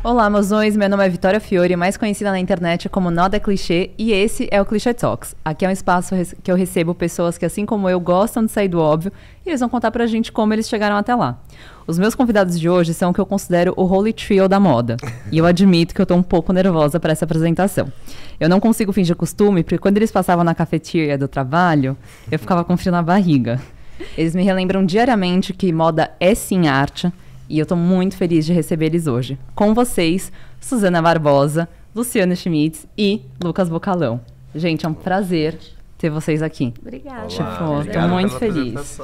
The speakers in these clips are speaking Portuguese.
Olá, mozões! Meu nome é Vitória Fiore, mais conhecida na internet como Noda Clichê, e esse é o Clichê Talks. Aqui é um espaço que eu recebo pessoas que, assim como eu, gostam de sair do óbvio, e eles vão contar pra gente como eles chegaram até lá. Os meus convidados de hoje são o que eu considero o Holy Trio da moda, e eu admito que eu tô um pouco nervosa para essa apresentação. Eu não consigo fingir costume, porque quando eles passavam na cafeteria do trabalho, eu ficava com frio na barriga. Eles me relembram diariamente que moda é sim arte, e eu estou muito feliz de receber eles hoje. Com vocês, Suzana Barbosa, Luciana Schmitz e Lucas Bocalão. Gente, é um prazer ter vocês aqui. Obrigada. Estou muito feliz.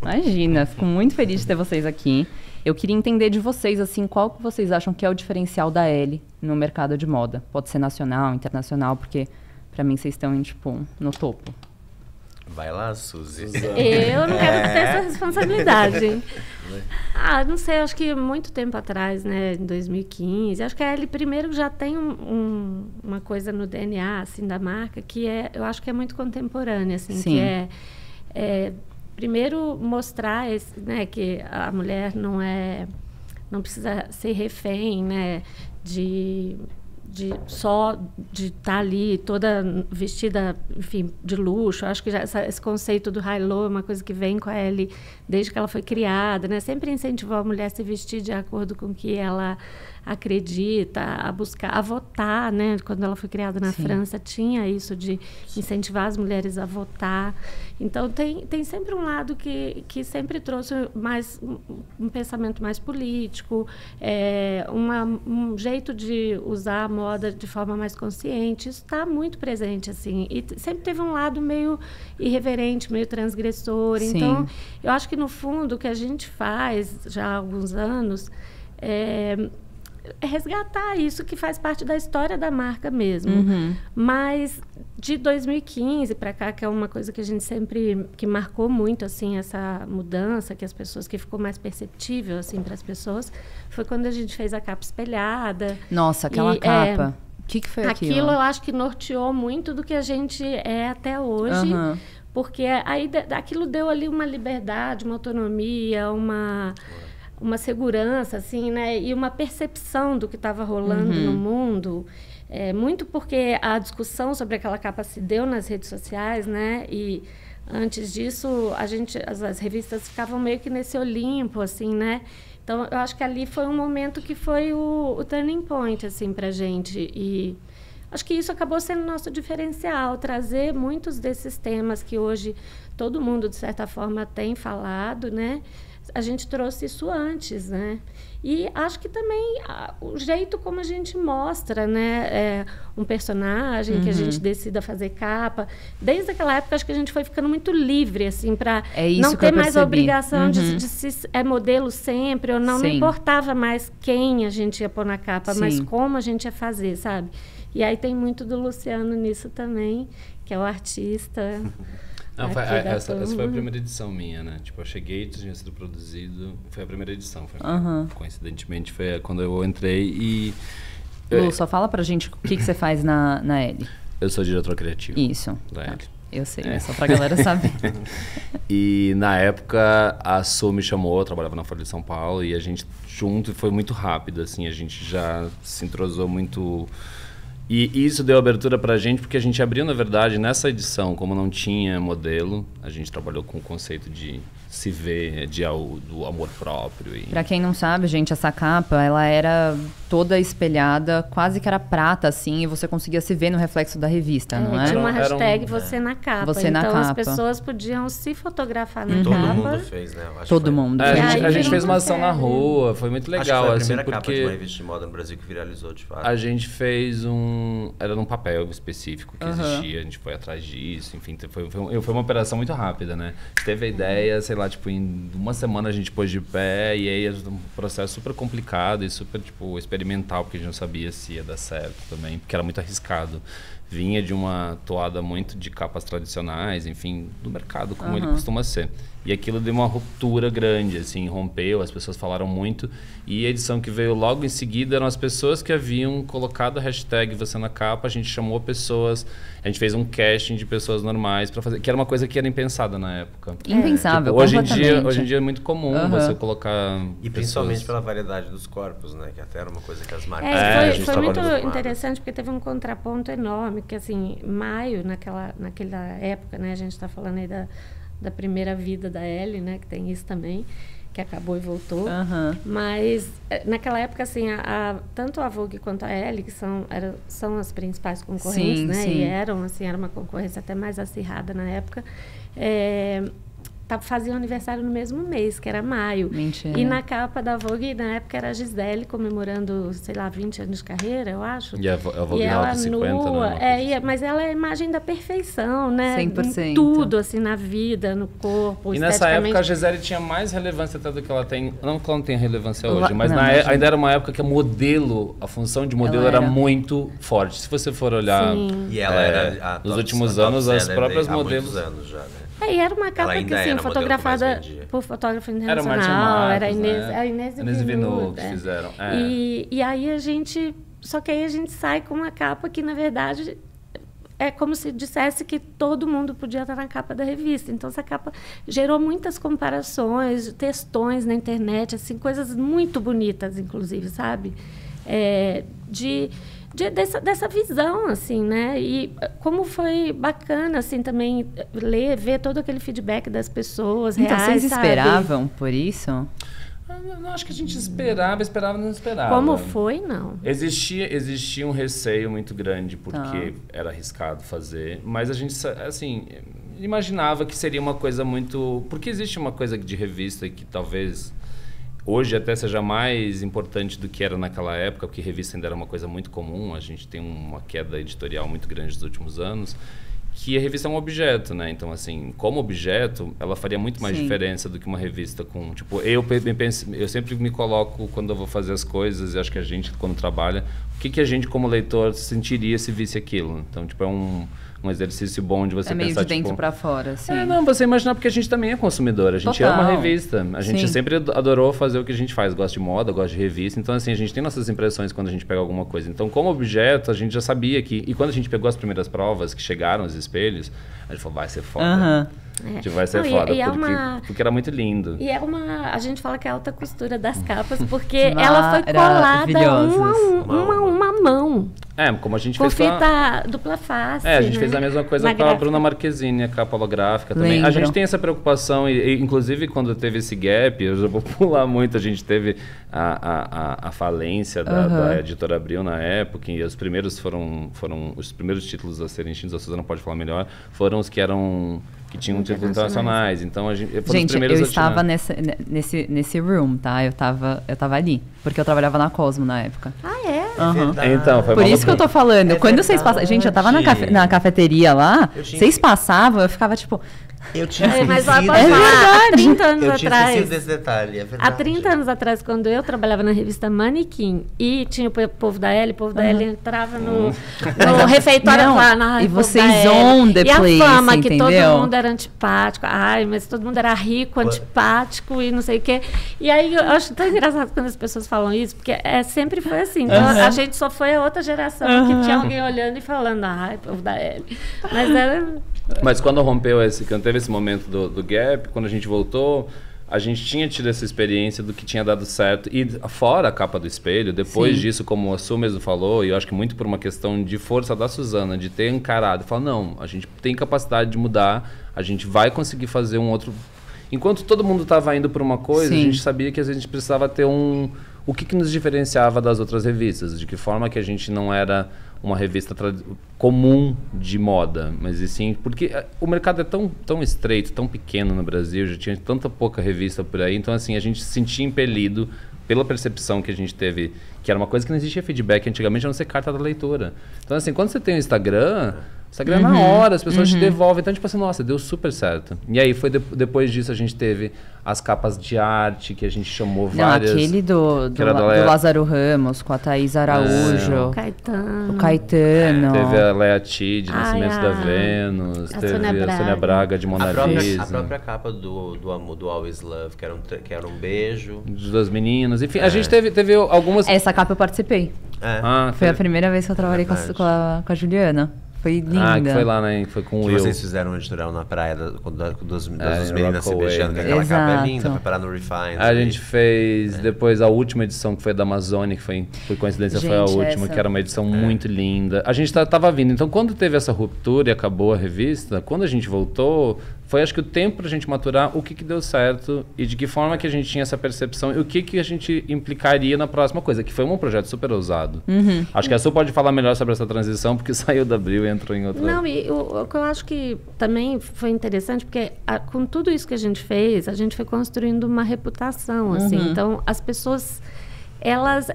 Imagina, fico muito feliz de ter vocês aqui. Eu queria entender de vocês, assim, qual que vocês acham que é o diferencial da Elle no mercado de moda? Pode ser nacional, internacional, porque para mim vocês estão, tipo, no topo. Vai lá, Suzy. Eu não quero ter essa responsabilidade. Não sei, acho que muito tempo atrás, né, em 2015, acho que a Elle primeiro já tem uma coisa no DNA, assim, da marca, que eu acho que é muito contemporânea, assim, Sim. que primeiro mostrar né, que a mulher não precisa ser refém, né, só de estar ali toda vestida, enfim, de luxo. Acho que já esse conceito do high-low é uma coisa que vem com a Elle desde que ela foi criada, né? Sempre incentivou a mulher a se vestir de acordo com o que ela acredita, a buscar, a votar, né? Quando ela foi criada na França, tinha isso de incentivar as mulheres a votar. Então, tem sempre um lado que sempre trouxe um pensamento mais político, um jeito de usar a moda de forma mais consciente. Isso está muito presente, assim. E sempre teve um lado meio irreverente, meio transgressor. Sim. Então, eu acho que, no fundo, o que a gente faz já há alguns anos é resgatar isso que faz parte da história da marca mesmo. Uhum. Mas de 2015 para cá, que é uma coisa que a gente sempre que marcou muito, assim, essa mudança, que ficou mais perceptível, assim, para as pessoas, foi quando a gente fez a capa espelhada. Nossa, aquela capa. O que foi aquilo? Aquilo eu acho que norteou muito do que a gente é até hoje. Uhum. Porque aí aquilo deu ali uma liberdade, uma autonomia, uma segurança, assim, né? E uma percepção do que estava rolando no mundo. Muito porque a discussão sobre aquela capa se deu nas redes sociais, né? E antes disso, as revistas ficavam meio que nesse Olimpo, assim, né? Então, eu acho que ali foi um momento que foi o turning point, assim, pra gente. E acho que isso acabou sendo nosso diferencial, trazer muitos desses temas que hoje todo mundo, de certa forma, tem falado, né? A gente trouxe isso antes, né? E acho que também o jeito como a gente mostra, né? Um personagem que a gente decida fazer capa. Desde aquela época, acho que a gente foi ficando muito livre, assim, para não ter mais a obrigação de se modelo sempre, ou não importava mais quem a gente ia pôr na capa, mas como a gente ia fazer, sabe? E aí tem muito do Luciano nisso também, que é o artista. Não, essa foi a primeira edição minha, né? Tipo, eu cheguei, tinha sido produzido. Foi a primeira edição. Coincidentemente, foi quando eu entrei e... Lu, só fala pra gente o que você faz na Elle. Eu sou diretor criativo. Isso. Da Elle. Eu sei, só pra galera saber. E na época, a Su me chamou, eu trabalhava na Folha de São Paulo, e a gente junto, foi muito rápido, assim, a gente já se entrosou muito... E isso deu abertura pra gente, porque a gente abriu, na verdade, nessa edição, como não tinha modelo, a gente trabalhou com o conceito de se ver, do amor próprio. Pra quem não sabe, gente, essa capa, ela era toda espelhada, quase que era prata, assim, e você conseguia se ver no reflexo da revista, não é? Tinha uma hashtag você na capa. Você na então capa. As pessoas podiam se fotografar na Todo capa. Todo mundo fez, né? Todo mundo. A gente fez uma ação na rua, foi muito legal. Acho que foi a primeira capa de uma revista de moda no Brasil que viralizou, de fato. A gente fez era num papel específico que existia, a gente foi atrás disso, enfim, foi uma operação muito rápida, né? A gente teve a ideia, sei lá, tipo, em uma semana a gente pôs de pé, e aí um processo super complicado e super, tipo, experimental, porque a gente não sabia se ia dar certo também, porque era muito arriscado vinha de uma toada muito de capas tradicionais, enfim, do mercado, como ele costuma ser. E aquilo deu uma ruptura grande, assim, rompeu, as pessoas falaram muito. E a edição que veio logo em seguida eram as pessoas que haviam colocado a hashtag Você na Capa. A gente chamou pessoas, a gente fez um casting de pessoas normais para fazer, que era uma coisa que era impensada na época. Impensável, tipo, hoje em dia é muito comum você colocar E principalmente pela variedade dos corpos, né? Que até era uma coisa que as marcas... Foi muito interessante, porque teve um contraponto enorme, que assim, maio, naquela época, né? A gente está falando aí da primeira vida da Ellie, né? Que tem isso também, que acabou e voltou. Mas naquela época, assim, tanto a Vogue quanto a Ellie, que são as principais concorrentes, né? E era uma concorrência até mais acirrada na época. Faziam aniversário no mesmo mês, que era maio. Mentira. E na capa da Vogue, na época, era a Gisele comemorando, sei lá, 20 anos de carreira, eu acho. E a Vogue ela 50, nua, né? Mas ela é a imagem da perfeição, né? 100%. Em tudo, assim, na vida, no corpo, E nessa época a Gisele tinha mais relevância até do que ela tem. Não que ela não tenha relevância hoje, mas ainda era uma época que a função de modelo era muito forte. Se você for olhar... Sim. E ela era... nos últimos anos, as próprias modelos... Há muitos anos já, né? E era uma capa que, assim, fotografada por fotógrafo internacional. Era a Inês Vinu que fizeram. E aí só que aí a gente sai com uma capa que, na verdade, é como se dissesse que todo mundo podia estar na capa da revista. Então, essa capa gerou muitas comparações, textões na internet, assim, coisas muito bonitas, inclusive, sabe? Dessa visão, assim, né? E como foi bacana, assim, também ver todo aquele feedback das pessoas então, reais, vocês esperavam por isso? Não, acho que a gente esperava, não esperava. Como foi, não. Existia um receio muito grande, porque era arriscado fazer, mas a gente, assim, imaginava que seria uma coisa muito... Porque existe uma coisa de revista que talvez... Hoje até seja mais importante do que era naquela época, porque revista ainda era uma coisa muito comum, a gente tem uma queda editorial muito grande nos últimos anos, que a revista é um objeto, né? Então, assim, como objeto, ela faria muito mais diferença do que uma revista com... Tipo, eu sempre me coloco, quando eu vou fazer as coisas, e acho que a gente, quando trabalha, o que a gente, como leitor, sentiria se visse aquilo? Então, tipo, é um exercício bom de você pensar, meio de dentro para fora, assim. Não, você imaginar, porque a gente também é consumidor, a gente ama revista, a gente sempre adorou fazer o que a gente faz, gosta de moda, gosta de revista, então assim, a gente tem nossas impressões quando a gente pega alguma coisa. Então, como objeto, a gente já sabia que, e quando a gente pegou as primeiras provas, que chegaram os espelhos, a gente falou, vai ser foda. Vai ser foda, porque era muito lindo. E a gente fala que é a alta costura das capas, porque ela foi colada uma mão. Como a gente fez com fita dupla face. A gente fez a mesma coisa com a Bruna Marquezine, a capa holográfica também. Lembro. A gente tem essa preocupação, e inclusive quando teve esse gap, eu já vou pular muito, a gente teve a falência da Editora Abril na época, e os primeiros foram os primeiros títulos a serem extintos, a Suzana pode falar melhor, foram os que tinham títulos internacionais. Então, eu estava nesse room, tá? Eu tava ali, porque eu trabalhava na Cosmo na época. Então, foi por isso que eu tô falando. Quando vocês passavam... Gente, eu tava na cafeteria lá, vocês passavam, eu ficava tipo... Eu tinha mas pode falar, há 30 anos atrás. Desse detalhe, é verdade. Há 30 anos atrás, quando eu trabalhava na revista Manequim e tinha o povo da Ellie, entrava no refeitório lá, e vocês on the place, e a fama que entendeu? todo mundo era antipático. Mas todo mundo era rico, antipático e não sei o quê. E aí eu acho tão engraçado quando as pessoas falam isso, porque sempre foi assim. Então, a gente só foi a outra geração que tinha alguém olhando e falando, povo da Ellie. Mas quando teve esse momento do gap, quando a gente voltou, a gente tinha tido essa experiência do que tinha dado certo. E fora a capa do espelho, depois disso, como a Su mesmo falou, e eu acho que muito por uma questão de força da Suzana, de ter encarado, falar, não, a gente tem capacidade de mudar, a gente vai conseguir fazer um outro... Enquanto todo mundo estava indo por uma coisa, a gente sabia que a gente precisava ter o que nos diferenciava das outras revistas, de que forma que a gente não era uma revista comum de moda, mas e sim, porque o mercado é tão estreito, tão pequeno no Brasil, já tinha tanta pouca revista por aí, então assim, a gente se sentia impelido pela percepção que a gente teve, que era uma coisa que não existia feedback antigamente, a não ser carta da leitura. Então assim, quando você tem o Instagram, Instagram na hora, as pessoas te devolvem. Então, tipo assim, nossa, deu super certo. E aí, foi depois disso, a gente teve as capas de arte, que a gente chamou várias... Aquele do Lázaro Ramos, com a Thaís Araújo. O Caetano. Teve a Lea T, de Nascimento da Vênus. Teve a Sônia Braga, de Mona Lisa. A própria capa do Always Love, que era um beijo. Dos dois meninos. Enfim, a gente teve algumas... Essa capa eu participei. Foi a primeira vez que eu trabalhei com a Juliana. Foi linda. Que foi lá, né? Foi com o Will. Vocês fizeram um editorial na praia das meninas se beijando, que aquela capa é linda, pra parar no Refine. A gente fez depois a última edição, que foi da Amazônia, que foi, por coincidência, foi a última, que era uma edição muito linda. A gente tava vindo. Então, quando teve essa ruptura e acabou a revista, quando a gente voltou, foi acho que o tempo pra gente maturar o que deu certo e de que forma que a gente tinha essa percepção e o que a gente implicaria na próxima coisa, que foi um projeto super ousado. Acho que a Su pode falar melhor sobre essa transição, porque saiu da Abril e entrou em outra... Não, e o que eu acho que também foi interessante, porque com tudo isso que a gente fez, a gente foi construindo uma reputação, assim. Então, as pessoas... Elas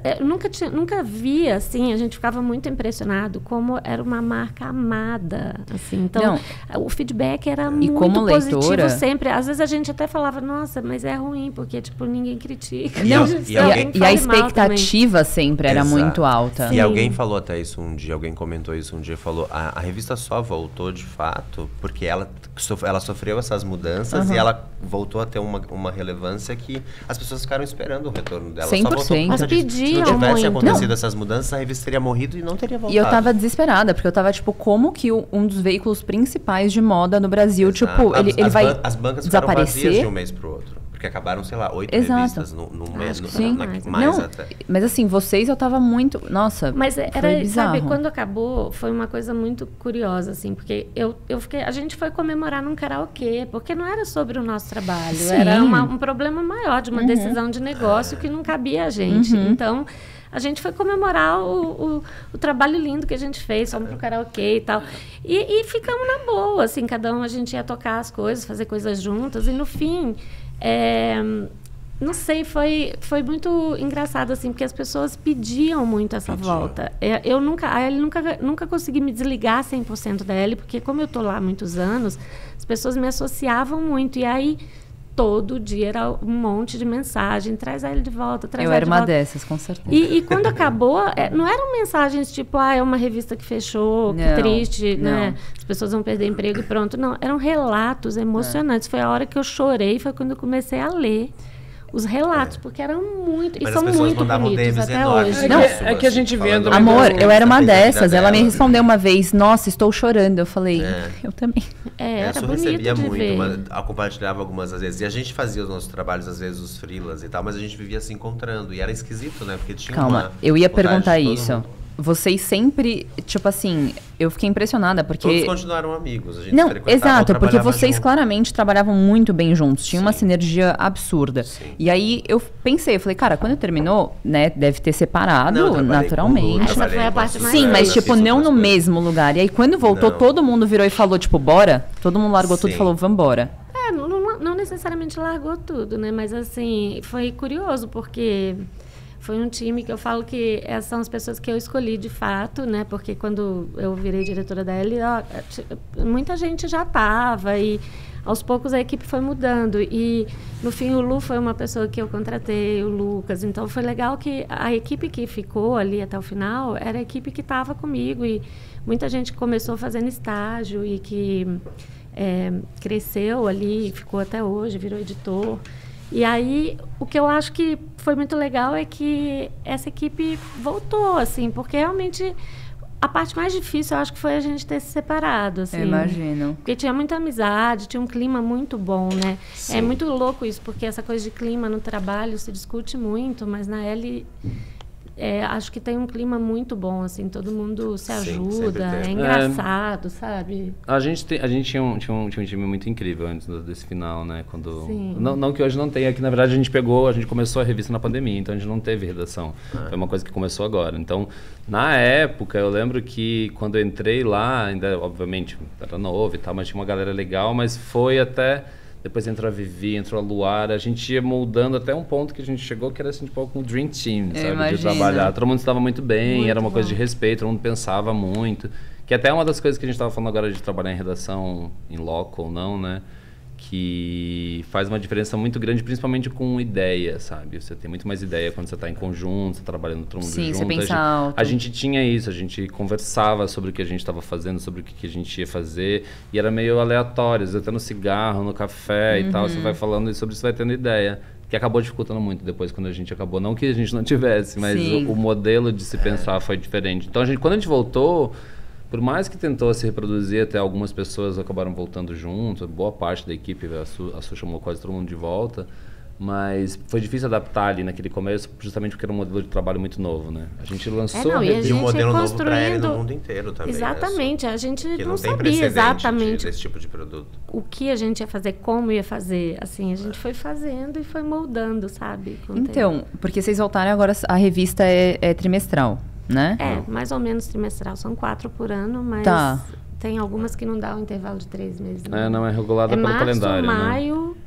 nunca via, assim, a gente ficava muito impressionado como era uma marca amada, assim. Então, o feedback era muito positivo sempre. Às vezes a gente até falava, nossa, mas é ruim, porque, tipo, ninguém critica. E a expectativa sempre era muito alta. Sim. E alguém falou até isso um dia, alguém comentou isso um dia, falou, a revista só voltou, de fato, porque ela sofreu essas mudanças e ela voltou a ter uma relevância que as pessoas ficaram esperando o retorno dela. 100%. Mas pediam se não tivesse muito. acontecido essas mudanças, a revista teria morrido e não teria voltado. E eu tava desesperada, porque eu tava, tipo, como que um dos veículos principais de moda no Brasil, tipo, ele vai as bancas desaparecer? Ficaram vazias de um mês pro outro. Porque acabaram, sei lá, 8 revistas no mês. Mais até. Mas assim, eu tava muito... Nossa, mas foi bizarro. Sabe, quando acabou, foi uma coisa muito curiosa, assim, porque eu fiquei... A gente foi comemorar num karaokê, porque não era sobre o nosso trabalho. Sim. Era um problema maior, de uma decisão de negócio que não cabia a gente. Então... A gente foi comemorar o trabalho lindo que a gente fez, fomos pro karaokê e tal. E ficamos na boa, assim, cada um a gente ia tocar as coisas, fazer coisas juntas. E no fim, não sei, foi muito engraçado, assim, porque as pessoas pediam muito essa volta. Eu nunca consegui me desligar 100% da Ellie, porque como eu tô lá há muitos anos, as pessoas me associavam muito. E aí... Todo dia era um monte de mensagem, traz ele de volta, traz ele de volta. Eu era uma dessas, com certeza. E quando acabou, não eram mensagens tipo, é uma revista que fechou, que triste, né? As pessoas vão perder emprego e pronto. Não, eram relatos emocionantes. Foi a hora que eu chorei, foi quando eu comecei a ler os relatos, porque eram muito... Mas e são muito bonitos até hoje. Não, é que a gente vendo... Amor, eu era uma dessas. Ela me respondeu uma vez, nossa, estou chorando. Eu falei, eu também. Era bonito recebia de muito, ver. mas compartilhava algumas às vezes. E a gente fazia os nossos trabalhos, às vezes, os freelas e tal, mas a gente vivia se encontrando. E era esquisito, né? Porque tinha eu ia perguntar isso. Vocês sempre, tipo assim, eu fiquei impressionada, porque... Todos continuaram amigos, a gente exato, porque vocês claramente trabalhavam muito bem juntos, tinha uma sinergia absurda. Sim. E aí eu falei, cara, quando terminou, né, deve ter separado naturalmente. Essa foi a parte mais... Sim, mas tipo, não no mesmo lugar. E aí quando voltou, todo mundo virou e falou, tipo, bora? Todo mundo largou tudo e falou, vambora. Não necessariamente largou tudo, né, mas assim, foi curioso, porque... Foi um time que eu falo que essas são as pessoas que eu escolhi de fato, né? Porque quando eu virei diretora da Ellie, muita gente já estava e aos poucos a equipe foi mudando. E no fim o Lu foi uma pessoa que eu contratei, o Lucas. Então foi legal que a equipe que ficou ali até o final era a equipe que estava comigo. E muita gente começou fazendo estágio e que cresceu ali, ficou até hoje, virou editor. E aí, o que eu acho que foi muito legal é que essa equipe voltou, assim, porque realmente a parte mais difícil, eu acho que foi a gente ter se separado, assim. Eu imagino. Porque tinha muita amizade, tinha um clima muito bom, né? Sim. É muito louco isso, porque essa coisa de clima no trabalho se discute muito, mas na L... acho que tem um clima muito bom, assim, todo mundo se ajuda, é engraçado, sabe? A gente tinha um time muito incrível antes desse final, né? Não que hoje não tenha, que na verdade a gente começou a revista na pandemia, então a gente não teve redação. Foi uma coisa que começou agora. Então, na época, eu lembro que quando eu entrei lá, ainda, obviamente, era novo e tal, mas tinha uma galera legal, mas foi até... Depois entrou a Vivi, entrou a Luara, a gente ia moldando até um ponto que a gente chegou que era assim, tipo, com o Dream Team, sabe? De trabalhar. Todo mundo estava muito bem, era uma coisa de respeito, todo mundo pensava muito. Que até é uma das coisas que a gente estava falando agora de trabalhar em redação, em loco ou não, né? Que faz uma diferença muito grande, principalmente com ideia, sabe? Você tem muito mais ideia quando você está em conjunto, você trabalhando todo mundo junto. Sim, você pensa alto. A gente tinha isso, a gente conversava sobre o que a gente estava fazendo, sobre o que a gente ia fazer, e era meio aleatório, até no cigarro, no café e tal, você vai falando sobre isso, vai tendo ideia. Que acabou dificultando muito depois quando a gente acabou. Não que a gente não tivesse, mas o modelo de se pensar foi diferente. Então, quando a gente voltou... Por mais que tentou se reproduzir, até algumas pessoas acabaram voltando junto, boa parte da equipe, a Su chamou quase todo mundo de volta, mas foi difícil adaptar ali naquele começo, justamente porque era um modelo de trabalho muito novo, né? A gente lançou... E um modelo novo para ele no mundo inteiro também. Exatamente, a gente não sabia exatamente desse tipo de produto. O que a gente ia fazer, como ia fazer, assim, a gente foi fazendo e foi moldando, sabe? Então, porque vocês voltaram agora, a revista é trimestral, né? Mais ou menos trimestral. São 4 por ano, mas tem algumas que não dá um intervalo de 3 meses. Não é regulada pelo março, calendário, maio,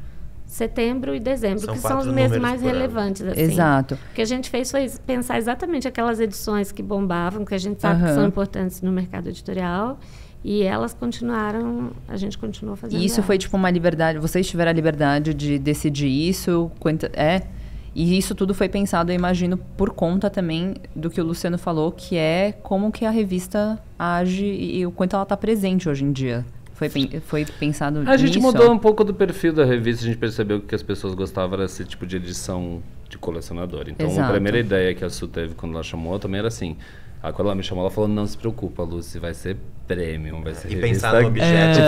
setembro e dezembro, são que são os meses mais relevantes. Assim. Exato. O que a gente fez foi pensar exatamente aquelas edições que bombavam, que a gente sabe que são importantes no mercado editorial. E elas continuaram, a gente continuou fazendo. E isso foi tipo uma liberdade, vocês tiveram a liberdade de decidir isso? E isso tudo foi pensado, eu imagino, por conta também do que o Luciano falou, que é como que a revista age e o quanto ela está presente hoje em dia. Foi pensado nisso? A gente mudou um pouco do perfil da revista, a gente percebeu que as pessoas gostavam desse tipo de edição de colecionador. Então, a primeira ideia que a Su teve quando ela chamou também era assim... Quando ela me chamou, ela falou, não se preocupa, Lucy, vai ser premium, vai ser e pensar no objeto.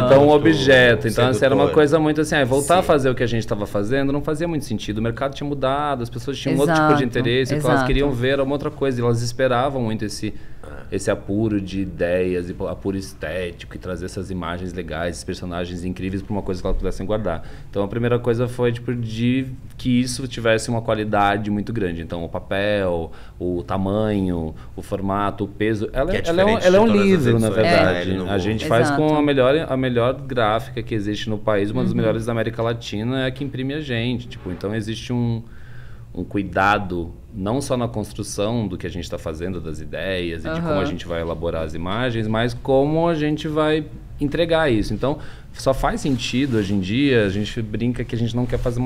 Então, um objeto. Então, assim, era uma coisa muito assim, voltar a fazer o que a gente estava fazendo não fazia muito sentido. O mercado tinha mudado, as pessoas tinham outro tipo de interesse, que elas queriam ver era uma outra coisa. E elas esperavam muito esse apuro de ideias, e apuro estético, e trazer essas imagens legais, esses personagens incríveis para uma coisa que elas pudessem guardar. Então, a primeira coisa foi, tipo, de que isso tivesse uma qualidade muito grande. Então, o papel, o tamanho, o formato, o peso. Ela é um livro, na verdade. A gente faz com a melhor gráfica que existe no país, uma das melhores da América Latina, é a que imprime a gente. Tipo, então, existe um cuidado não só na construção do que a gente está fazendo, das ideias e de como a gente vai elaborar as imagens, mas como a gente vai entregar isso. Então, só faz sentido hoje em dia, a gente brinca que a gente não quer fazer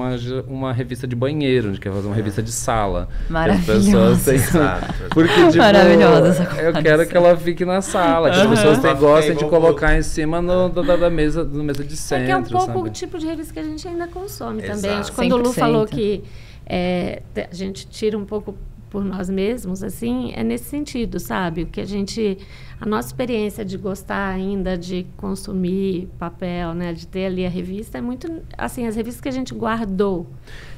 uma revista de banheiro, a gente quer fazer uma revista de sala. Maravilhosa. Porque, tipo, maravilhosa essa eu quero que ela fique na sala, que as pessoas gostem de colocar em cima da mesa de centro. Que é um pouco o tipo de revista que a gente ainda consome também. Acho que quando 100%. o Lu falou que a gente tira um pouco por nós mesmos, assim, é nesse sentido, sabe? O que a nossa experiência de gostar ainda de consumir papel, né, de ter ali a revista, é muito, assim, as revistas que a gente guardou.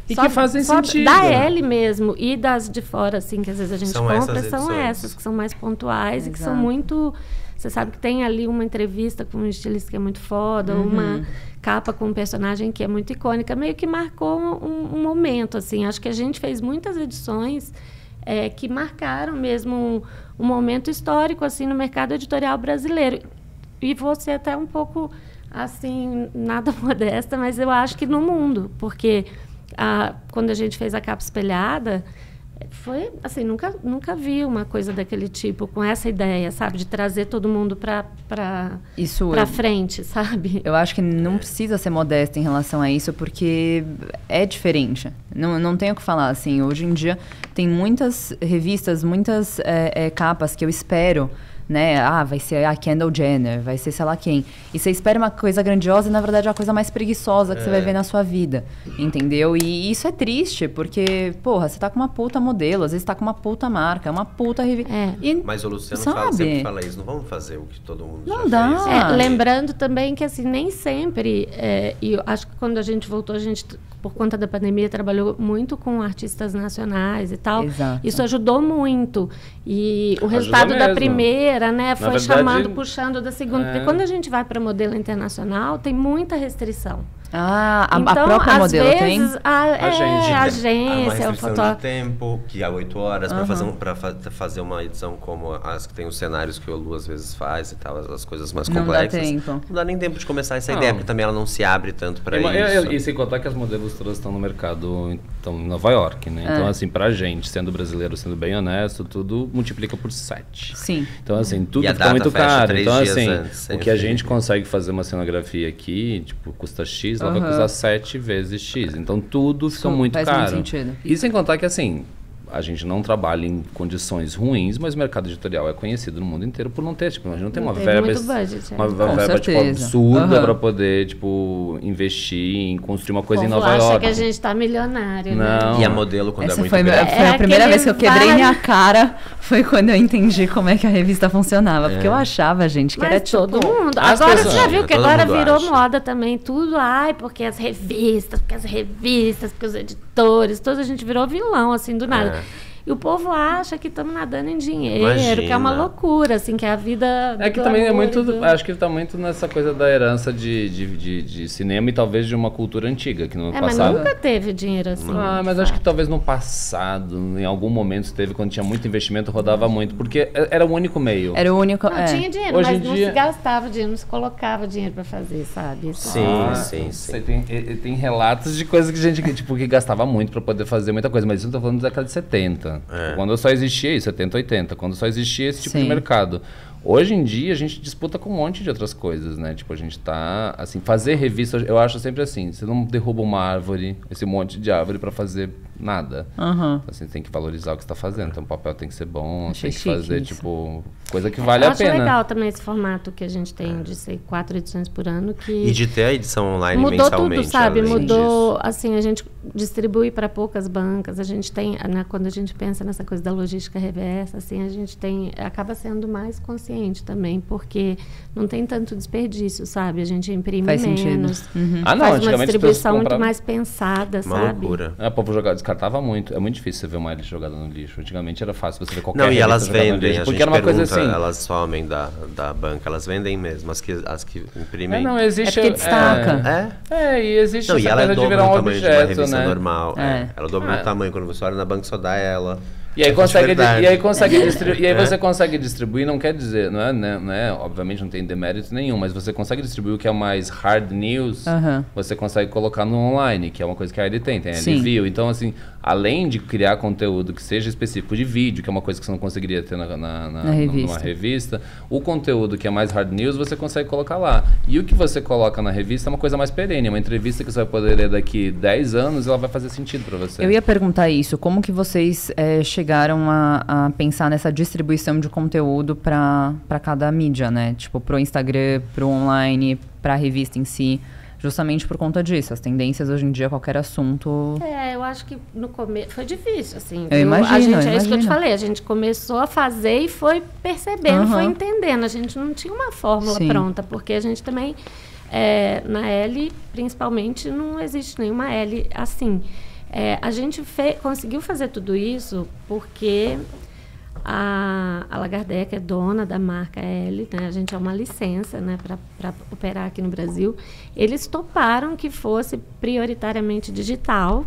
E que fazem sentido. Da L mesmo e das de fora, assim, que às vezes a gente compra, são edições. essas, que são mais pontuais e que são muito... Você sabe que tem ali uma entrevista com um estilista que é muito foda, uma capa com um personagem que é muito icônica, meio que marcou um momento, assim. Acho que a gente fez muitas edições que marcaram mesmo um momento histórico, assim, no mercado editorial brasileiro. E você até um pouco, assim, nada modesta, mas eu acho que no mundo, porque quando a gente fez a capa espelhada... Foi, assim, nunca vi uma coisa daquele tipo, com essa ideia, sabe? De trazer todo mundo pra frente, sabe? Eu acho que não precisa ser modesta em relação a isso, porque é diferente. Não tenho o que falar, assim. Hoje em dia tem muitas revistas, muitas capas que eu espero... Né? Vai ser a Kendall Jenner, vai ser sei lá quem. E você espera uma coisa grandiosa e, na verdade, é a coisa mais preguiçosa que você vai ver na sua vida. Entendeu? E isso é triste, porque, porra, você tá com uma puta modelo, às vezes tá com uma puta marca, uma puta revista. Mas o Luciano sempre fala isso, não vamos fazer o que todo mundo não já dá. fez. Lembrando também que, assim, nem sempre, e eu acho que quando a gente voltou, a gente, por conta da pandemia, trabalhou muito com artistas nacionais e tal. Exato. Isso ajudou muito. E o resultado da primeira, né, foi verdade, puxando da segunda. Porque quando a gente vai para modelo internacional, tem muita restrição. A Então, própria às modelo vezes, tem? a Uma agência, o restrição fotógrafo. de tempo, que há 8 horas, para fazer uma edição como as que tem os cenários que o Lu às vezes faz e tal, as coisas mais Não complexas. dá tempo. Não dá nem tempo de começar essa Não. ideia, porque também ela não se abre tanto para isso. E sem contar que as modelos todas estão no mercado, estão em Nova York, né? Então, assim, pra gente, sendo brasileiro, sendo bem honesto, tudo multiplica por 7. Sim. Então, assim, tudo E a fica data muito fecha caro. 3 Então, dias assim, antes, o que a enfim. gente consegue fazer uma cenografia aqui, tipo, custa X, ela vai custar 7 vezes X. Então, tudo fica muito faz muito caro. sentido. E sem contar que, assim, a gente não trabalha em condições ruins, mas o mercado editorial é conhecido no mundo inteiro por não ter, tipo, a gente não tem Não uma teve verba, muito budget, uma é. verba tipo, certeza. absurda para poder, tipo, investir em construir uma coisa em Nova acha York. que a gente tá milionário, né? Não. E a modelo, quando Essa é muito foi, grande. foi a primeira aquele vez que eu quebrei vale- minha cara, foi quando eu entendi como é que a revista funcionava. Porque eu achava, gente, que Mas era tipo... todo mundo. as Agora pessoas- você já viu que todo agora mundo virou acha. moda também. Tudo, porque as revistas, porque os editores, toda a gente virou vilão, assim, do nada. E o povo acha que estamos nadando em dinheiro, que é uma Imagina. loucura, assim, que é a vida. É que do também é amor muito, e do- acho que tá muito nessa coisa da herança de cinema e talvez de uma cultura antiga, que no mas passado... nunca teve dinheiro assim. Ah, mas acho que talvez no passado, em algum momento teve, quando tinha muito investimento, rodava muito, porque era o único meio. Era o único... Não tinha dinheiro, Hoje mas em não dia- se gastava dinheiro, não se colocava dinheiro pra fazer, sabe? Isso Sim, Ah, sim. Você tem relatos de coisas que gente que gastava muito pra poder fazer muita coisa, mas isso eu tô falando da década de 70. Quando só existia isso, 70, 80, quando só existia esse tipo de Sim. mercado. Hoje em dia a gente disputa com um monte de outras coisas, né? Tipo, a gente tá, assim, fazer revista, eu acho sempre assim, você não derruba uma árvore, esse monte de árvore pra fazer nada. Aham. Assim, tem que valorizar o que você tá fazendo, então o papel tem que ser bom, Achei tem que chique fazer, isso. tipo, coisa que vale Eu a acho pena. legal também esse formato que a gente tem de ser 4 edições por ano, que E de ter a edição online mudou mensalmente. tudo, sabe? além Mudou, disso. assim, a gente distribui para poucas bancas, a gente tem, né, quando a gente pensa nessa coisa da logística reversa, assim, a gente tem, acaba sendo mais consciente também, porque não tem tanto desperdício, sabe? A gente imprime Faz sentido. menos, Ah, não, faz uma antigamente as pessoas distribuição muito compravam- mais pensada, Uma sabe? loucura. O povo descartava muito. É muito difícil você ver uma hélice jogada no lixo. Antigamente era fácil você ver qualquer Não, e revista elas jogada no vendem, lixo, a porque gente era uma coisa pergunta, assim. elas somem da banca, elas vendem mesmo, as que imprimem. Não, existe. É porque destaca. E existe Não, e essa ela é coisa de dobro virar do um tamanho de uma objeto, revista né? normal. É. Ela dobra o tamanho, quando você olha na banca só dá ela. E aí, É consegue, verdade. e aí consegue distribuir, e aí você consegue distribuir, não quer dizer, não é, obviamente não tem demérito nenhum, mas você consegue distribuir o que é mais hard news, Aham. você consegue colocar no online, que é uma coisa que a ele tem a Sim. ele viu. Então, assim, além de criar conteúdo que seja específico de vídeo, que é uma coisa que você não conseguiria ter Na revista. numa revista, o conteúdo que é mais hard news, você consegue colocar lá. E o que você coloca na revista é uma coisa mais perene, uma entrevista que você vai poder ler daqui 10 anos, ela vai fazer sentido para você. Eu ia perguntar isso, como que vocês chegaram a pensar nessa distribuição de conteúdo para cada mídia, né? Tipo, pro Instagram, pro online, pra revista em si, justamente por conta disso. As tendências hoje em dia, qualquer assunto... Eu acho que no começo foi difícil, assim. Eu imagino, a gente, eu é isso que eu te imagino. falei, a gente começou a fazer e foi percebendo, Aham. foi entendendo. A gente não tinha uma fórmula Sim. pronta, porque a gente também, na L, principalmente, não existe nenhuma L assim. A gente conseguiu fazer tudo isso porque a Lagardère, que é dona da marca L, né, a gente é uma licença, né, para operar aqui no Brasil. Eles toparam que fosse prioritariamente digital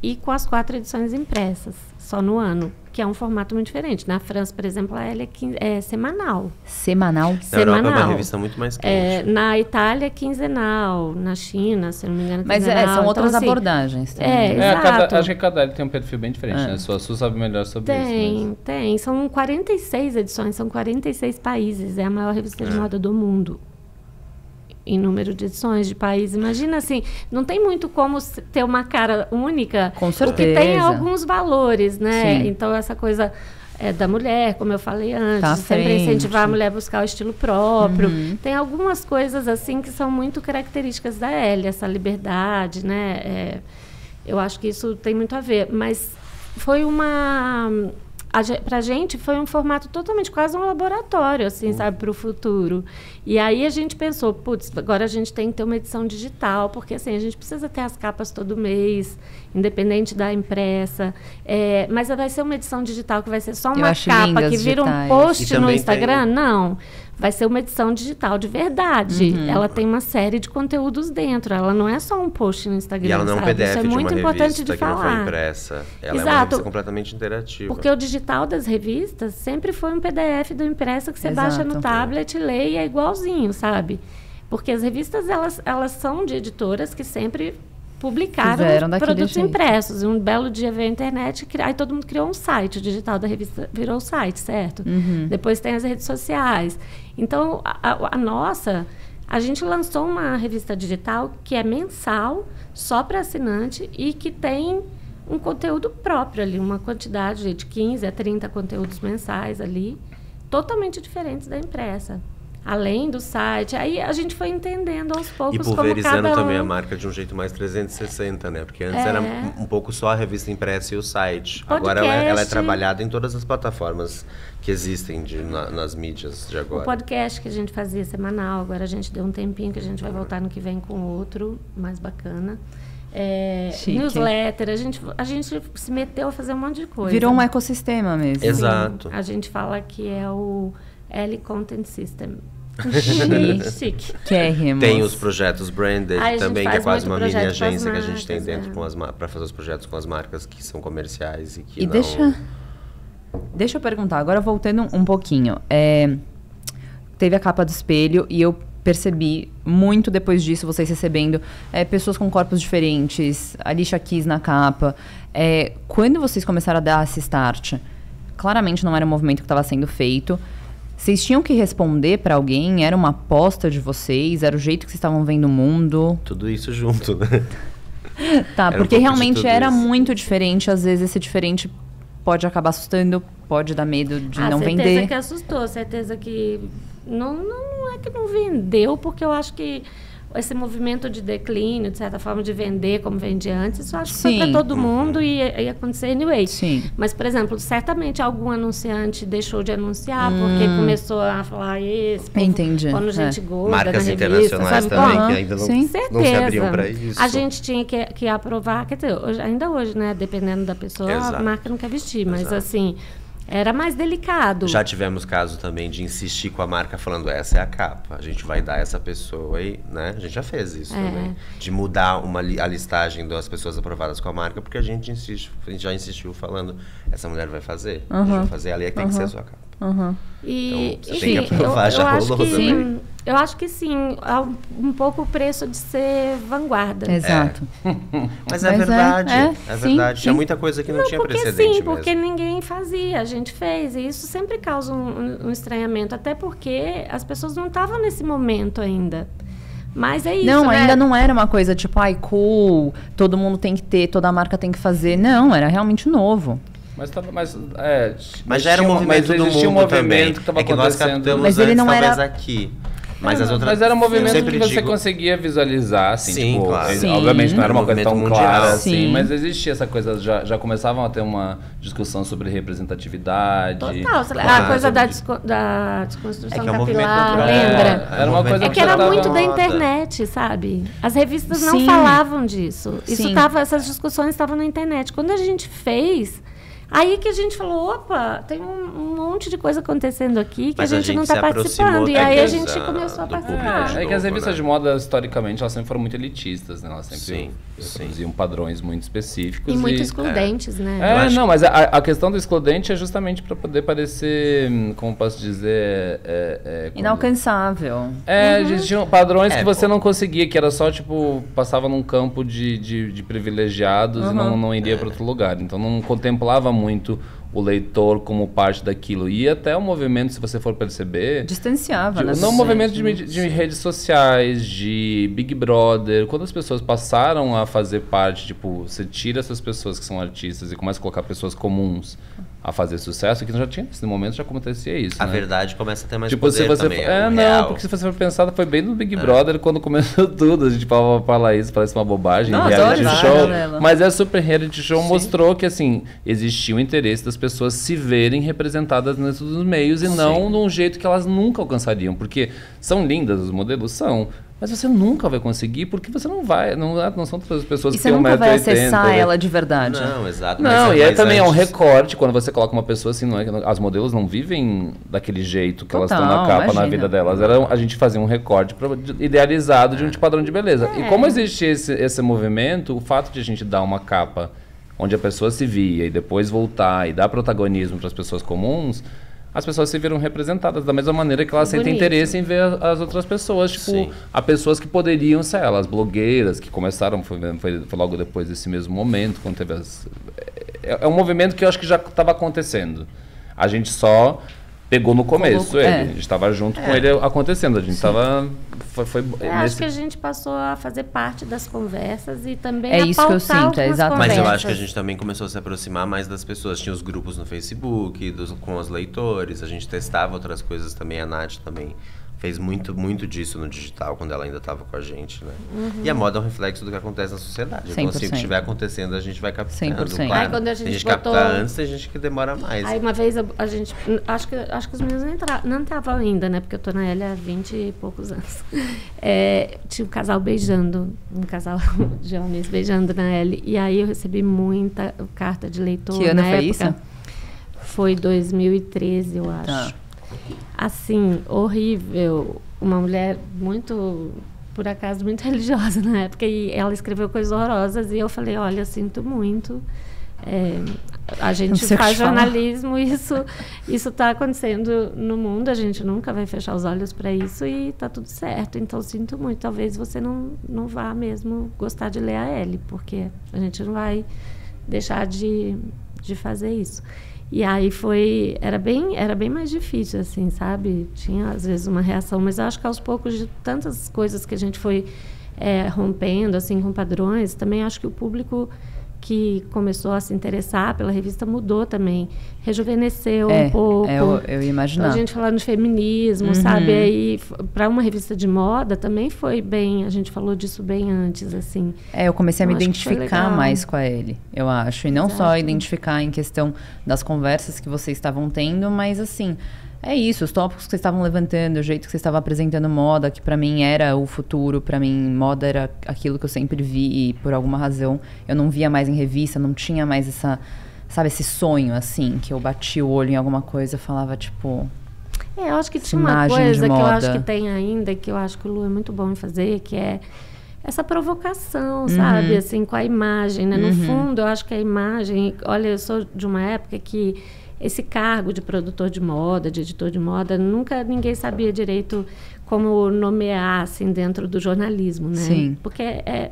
e com as 4 edições impressas, só no ano, que é um formato muito diferente. Na França, por exemplo, a L é semanal. Semanal? Na Europa é uma Semanal. revista muito mais quente. Na Itália, quinzenal. Na China, se eu não me engano, Mas quinzenal. são Então, outras assim, abordagens também. exato. Acho que cada ele tem um perfil bem diferente, É. né? Sua Su sabe melhor sobre isso. Tem. São 46 edições, são 46 países. É a maior revista de moda do mundo. Em número de edições de países. Imagina assim, não tem muito como ter uma cara única. Com Porque tem certeza. alguns valores, né? Sim. Então, essa coisa da mulher, como eu falei antes, Tá à sempre frente. incentivar a mulher a buscar o estilo próprio. Uhum. Tem algumas coisas assim que são muito características da L, essa liberdade, né? Eu acho que isso tem muito a ver. Mas foi uma... pra gente foi um formato totalmente, quase um laboratório, assim, sabe, para o futuro. E aí a gente pensou, putz, agora a gente tem que ter uma edição digital, porque assim, a gente precisa ter as capas todo mês, independente da impressa. Mas vai ser uma edição digital que vai ser só uma capa que vira um post no Instagram? Não. Vai ser uma edição digital de verdade. Ela tem uma série de conteúdos dentro. Ela não é só um post no Instagram. E ela não é um PDF Isso é muito de uma importante revista de que não falar. foi impressa. Ela Exato. é uma revista completamente interativa. Porque o digital das revistas sempre foi um PDF do impresso que você baixa no tablet, lê e é igualzinho, sabe? Porque as revistas, elas são de editoras que sempre publicaram produtos impressos. Um belo dia veio a internet, aí todo mundo criou um site. O digital da revista virou o site, certo? Depois tem as redes sociais. Então, a nossa... A gente lançou uma revista digital que é mensal, só para assinante, e que tem um conteúdo próprio ali, uma quantidade de 15 a 30 conteúdos mensais ali, totalmente diferentes da impressa. Além do site, aí a gente foi entendendo aos poucos como cada pulverizando também a marca de um jeito mais 360, né? Porque antes era um pouco só a revista impressa e o site. Podcast. Agora ela é trabalhada em todas as plataformas que existem nas mídias de agora. O podcast que a gente fazia semanal, agora a gente deu um tempinho que a gente vai voltar no que vem com outro, mais bacana. Newsletter, a gente se meteu a fazer um monte de coisa. Virou um ecossistema mesmo. Exato. Sim, a gente fala que é o L Content System. Chique. Tem os projetos branded também, que é quase uma mini agência que a gente tem dentro para fazer os projetos com as marcas que são comerciais e que Deixa eu perguntar, agora voltando um pouquinho. Teve a capa do espelho e eu percebi muito depois disso, vocês recebendo pessoas com corpos diferentes, a Alicia Keys na capa. Quando vocês começaram a dar esse start, claramente não era um movimento que estava sendo feito. Vocês tinham que responder para alguém? Era uma aposta de vocês? Era o jeito que vocês estavam vendo o mundo? Tudo isso junto, né? Tá, porque realmente era muito diferente. Às vezes esse diferente pode acabar assustando, pode dar medo de não vender. Certeza que assustou, certeza que... Não é que não vendeu, porque eu acho que esse movimento de declínio, de certa forma, de vender como vendia antes, isso eu acho que foi para todo mundo e ia acontecer anyway. Sim. Mas, por exemplo, certamente algum anunciante deixou de anunciar porque começou a falar esse quando gente gorda marcas na internacionais revista, também, sabe? que ainda não se abriam para isso. A gente tinha que aprovar, quer dizer, ainda hoje, né? Dependendo da pessoa, a marca não quer vestir, mas assim... Era mais delicado. Já tivemos caso também de insistir com a marca falando, essa é a capa, a gente vai dar essa pessoa aí, né? A gente já fez isso também. De mudar a listagem das pessoas aprovadas com a marca, porque a gente já insistiu falando, essa mulher vai fazer, a gente vai fazer, ela é que tem que ser a sua capa. Então, você tem que aprovar, já rolou também. Eu acho que sim, um pouco o preço de ser vanguarda. Exato. Mas é verdade, é verdade. Sim. Tinha muita coisa que não tinha precedente sim, mesmo. porque ninguém fazia, a gente fez. E isso sempre causa um estranhamento, até porque as pessoas não estavam nesse momento ainda. Mas é isso, Não, né? ainda não era uma coisa tipo, cool, todo mundo tem que ter, toda marca tem que fazer. Não, era realmente novo. Mas já era um movimento do mundo também. Que estava acontecendo. Mas ele não era aqui. Mas era um movimento que você conseguia visualizar, assim, sim, tipo, claro. Obviamente não era uma coisa tão mundial, clara assim, mas existia essa coisa, já começavam a ter uma discussão sobre representatividade. Total, a coisa da desconstrução capilar, lembra? Era uma coisa que era muito da internet, sabe? As revistas não falavam disso. Essas discussões estavam na internet. Quando a gente fez... Aí que a gente falou, opa, tem um monte de coisa acontecendo aqui que a gente não está participando. E aí a gente começou a participar. É que as revistas de moda, historicamente, elas sempre foram muito elitistas, né? Elas sempre produziam padrões muito específicos. E muito excludentes, né? Mas a questão do excludente é justamente para poder parecer, como posso dizer... inalcançável. Existiam padrões que você não conseguia, que era só, tipo, passava num campo de privilegiados e não iria para outro lugar. Então não contemplava muito o leitor como parte daquilo. E até o movimento, se você for perceber... Distanciava, né? Não, o movimento de redes sociais, de Big Brother. Quando as pessoas passaram a fazer parte, tipo, você tira essas pessoas que são artistas e começa a colocar pessoas comuns a fazer sucesso, que já tinha, nesse momento já acontecia isso, A verdade começa a ter mais tipo, poder se você também. porque se você for pensar, foi bem no Big Brother quando começou tudo. A gente falava pra Laís, parece uma bobagem, Não, reality adoro show. dela. Mas é super reality show, mostrou que, assim, existia o interesse das pessoas pessoas se verem representadas nesses meios e não de um jeito que elas nunca alcançariam. Porque são lindas os modelos, são... Mas você nunca vai conseguir, porque você não vai... Não são todas as pessoas e que têm 1,80 m. você nunca vai acessar ela de verdade. Não, exato. Não, e aí também é um recorte, quando você coloca uma pessoa assim, não é, as modelos não vivem daquele jeito que elas estão na capa, na vida delas. A gente fazia um recorte idealizado de um padrão de beleza. E como existe esse movimento, o fato de a gente dar uma capa onde a pessoa se via e depois voltar e dar protagonismo para as pessoas comuns... As pessoas se viram representadas da mesma maneira que elas sentem interesse em ver as outras pessoas. Tipo, há pessoas que poderiam ser elas, blogueiras, que começaram, foi logo depois desse mesmo momento, quando teve é um movimento que eu acho que já estava acontecendo. A gente só pegou no começo ele. A gente estava junto com ele acontecendo. A gente estava... Acho que a gente passou a fazer parte das conversas e também é isso que eu sinto, exatamente. Mas eu acho que a gente também começou a se aproximar mais das pessoas. Tinha os grupos no Facebook, com os leitores, a gente testava outras coisas também. A Nath também fez muito disso no digital, quando ela ainda estava com a gente, né? E a moda é um reflexo do que acontece na sociedade. 100%. Então, assim, o que estiver acontecendo, a gente vai captando. 100%. Claro. Aí, quando a gente capta antes, tem gente que demora mais. Aí, uma vez, a gente... Acho que os meninos não estavam ainda, né? Porque eu tô na L há 20 e poucos anos. Tinha um casal beijando, um casal de homens beijando na L. E aí, eu recebi muita carta de leitor. Que ano foi isso? Foi 2013, eu acho. Tá. Assim, horrível. Uma mulher muito, por acaso, muito religiosa na época. E ela escreveu coisas horrorosas. E eu falei, olha, eu sinto muito. A gente faz jornalismo, isso está acontecendo no mundo. A gente nunca vai fechar os olhos para isso e está tudo certo. Então, sinto muito. Talvez você não vá mesmo gostar de ler a L, porque a gente não vai deixar de fazer isso. E aí era bem mais difícil, assim, sabe? Tinha, às vezes, uma reação, mas eu acho que aos poucos, de tantas coisas que a gente foi rompendo, assim, com padrões, também acho que o público que começou a se interessar pela revista mudou também, rejuvenesceu um pouco. Eu ia imaginar. Então, a gente falando de feminismo, sabe? Aí, para uma revista de moda, também foi bem, a gente falou disso bem antes, assim. Eu comecei a me identificar mais com a L, eu acho. E não só identificar em questão das conversas que vocês estavam tendo, mas, assim... É isso, os tópicos que vocês estavam levantando, o jeito que vocês estavam apresentando moda, que pra mim era o futuro, pra mim moda era aquilo que eu sempre vi e por alguma razão eu não via mais em revista, não tinha mais esse sonho, assim, que eu bati o olho em alguma coisa e falava, tipo... eu acho que tinha uma coisa que eu acho que tem ainda, que eu acho que o Lu é muito bom em fazer, que é essa provocação, sabe, assim, com a imagem, né? No fundo, eu acho que a imagem... Olha, eu sou de uma época que... Esse cargo de produtor de moda, de editor de moda, nunca ninguém sabia direito como nomear, assim, dentro do jornalismo, né? Sim. Porque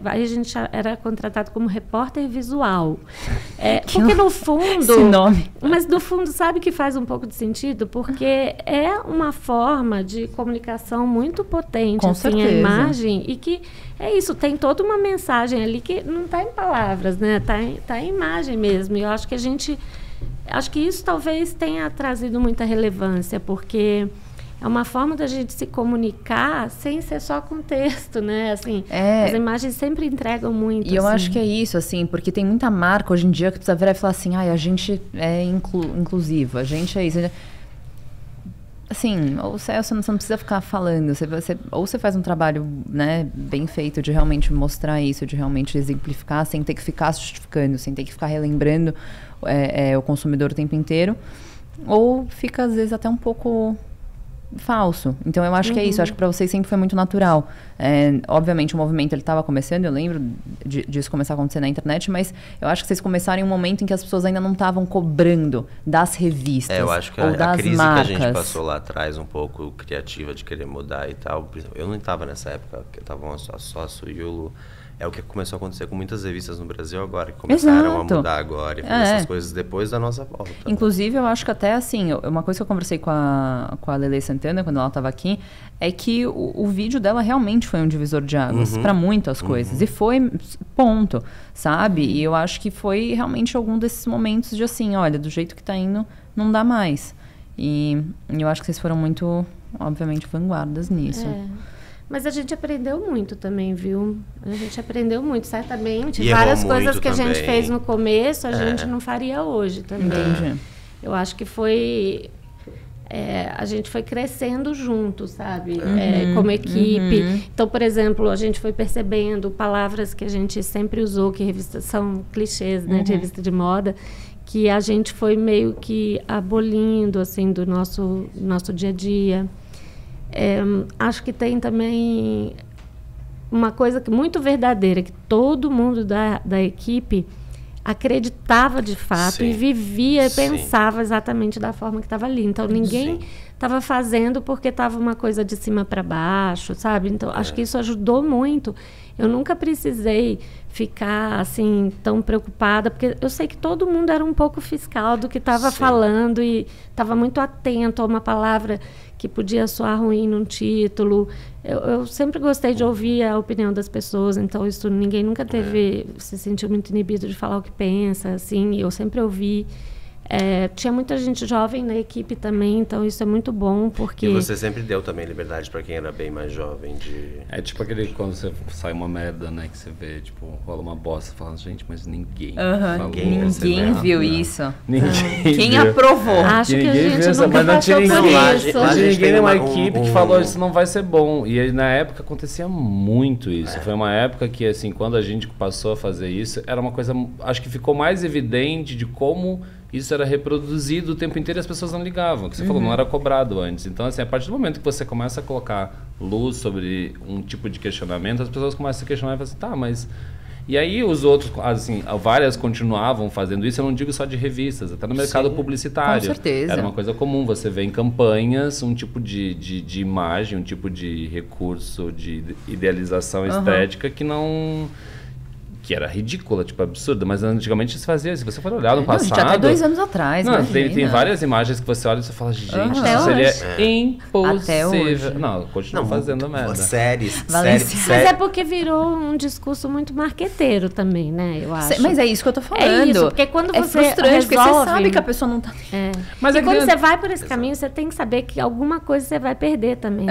aí a gente era contratado como repórter visual. Porque no fundo... Esse nome. Mas no fundo, sabe que faz um pouco de sentido? Porque é uma forma de comunicação muito potente, com assim, certeza. A imagem, e que é isso, tem toda uma mensagem ali que não está em palavras, né? Tá em imagem mesmo. E eu acho que acho que isso talvez tenha trazido muita relevância, porque é uma forma da gente se comunicar sem ser só com texto, né? Assim, as imagens sempre entregam muito. E eu acho que é isso, assim, porque tem muita marca hoje em dia que precisa virar e falar assim, a gente é inclusiva, a gente é isso. Assim, você não precisa ficar falando, ou você faz um trabalho, né, bem feito de realmente mostrar isso, de realmente exemplificar, sem ter que ficar justificando, sem ter que ficar relembrando o consumidor o tempo inteiro, ou fica, às vezes, até um pouco falso. Então, eu acho que é isso. Eu acho que para vocês sempre foi muito natural. Obviamente, o movimento ele estava começando, eu lembro disso começar a acontecer na internet, mas eu acho que vocês começaram em um momento em que as pessoas ainda não estavam cobrando das revistas ou das marcas. Eu acho que a crise que a gente passou lá atrás, um pouco criativa de querer mudar e tal, eu não estava nessa época, que estavam só sócio e o Lu. É o que começou a acontecer com muitas revistas no Brasil agora, que começaram a mudar agora e fazer essas coisas depois da nossa volta. Inclusive, eu acho que até assim, uma coisa que eu conversei com a Lele Santana, quando ela estava aqui, é que o vídeo dela realmente foi um divisor de águas para muitas coisas. E foi ponto, sabe? E eu acho que foi realmente algum desses momentos de assim, olha, do jeito que tá indo, não dá mais. E eu acho que vocês foram muito, obviamente, vanguardas nisso. Mas a gente aprendeu muito também, viu? A gente aprendeu muito, certamente. E várias coisas que também. A gente fez no começo, a gente não faria hoje também. Entendi. Eu acho que foi... a gente foi crescendo junto, sabe? Como equipe. Então, por exemplo, a gente foi percebendo palavras que a gente sempre usou, que são clichês, né, de revista de moda, que a gente foi meio que abolindo, assim, do nosso dia a dia. Acho que tem também uma coisa muito verdadeira, que todo mundo da equipe acreditava de fato e vivia e pensava exatamente da forma que estava ali. Então, ninguém estava fazendo porque estava uma coisa de cima para baixo, sabe? Então, acho que isso ajudou muito. Eu nunca precisei ficar, assim, tão preocupada, porque eu sei que todo mundo era um pouco fiscal do que estava falando e estava muito atento a uma palavra que podia soar ruim num título. Eu sempre gostei de ouvir a opinião das pessoas, então isso ninguém nunca se sentiu muito inibido de falar o que pensa, assim, eu sempre ouvi. Tinha muita gente jovem na equipe também, então isso é muito bom, porque... E você sempre deu também liberdade para quem era bem mais jovem de... É tipo aquele quando você sai uma merda, né, que você vê, tipo, rola uma bosta, falando, gente, mas ninguém falou, ninguém viu isso. Ninguém Quem viu. aprovou? Acho que a gente viu, nunca passou por isso. Não tinha ninguém numa equipe que falou, isso não vai ser bom. E aí, na época acontecia muito isso. Foi uma época que, assim, quando a gente passou a fazer isso, era uma coisa, acho que ficou mais evidente de como isso era reproduzido o tempo inteiro e as pessoas não ligavam. Que você falou, não era cobrado antes. Então, assim, a partir do momento que você começa a colocar luz sobre um tipo de questionamento, as pessoas começam a se questionar e falam assim, tá, mas... E aí os outros, assim, várias continuavam fazendo isso, eu não digo só de revistas, até no mercado publicitário. Com certeza. Era uma coisa comum, você vê em campanhas um tipo de imagem, um tipo de recurso de idealização estética que não... que era ridícula, tipo, absurda, mas antigamente se fazia. Se você for olhar no passado... Gente, até 2 anos atrás, não, tem várias imagens que você olha e você fala, gente, isso seria impossível. Até hoje. Não, continua fazendo merda. Séries. Mas é porque virou um discurso muito marqueteiro também, né? Eu acho. Mas é isso que eu tô falando. É isso, porque quando você frustrante, porque resolve... você sabe que a pessoa não tá... Mas e quando você vai por esse caminho, você tem que saber que alguma coisa você vai perder também.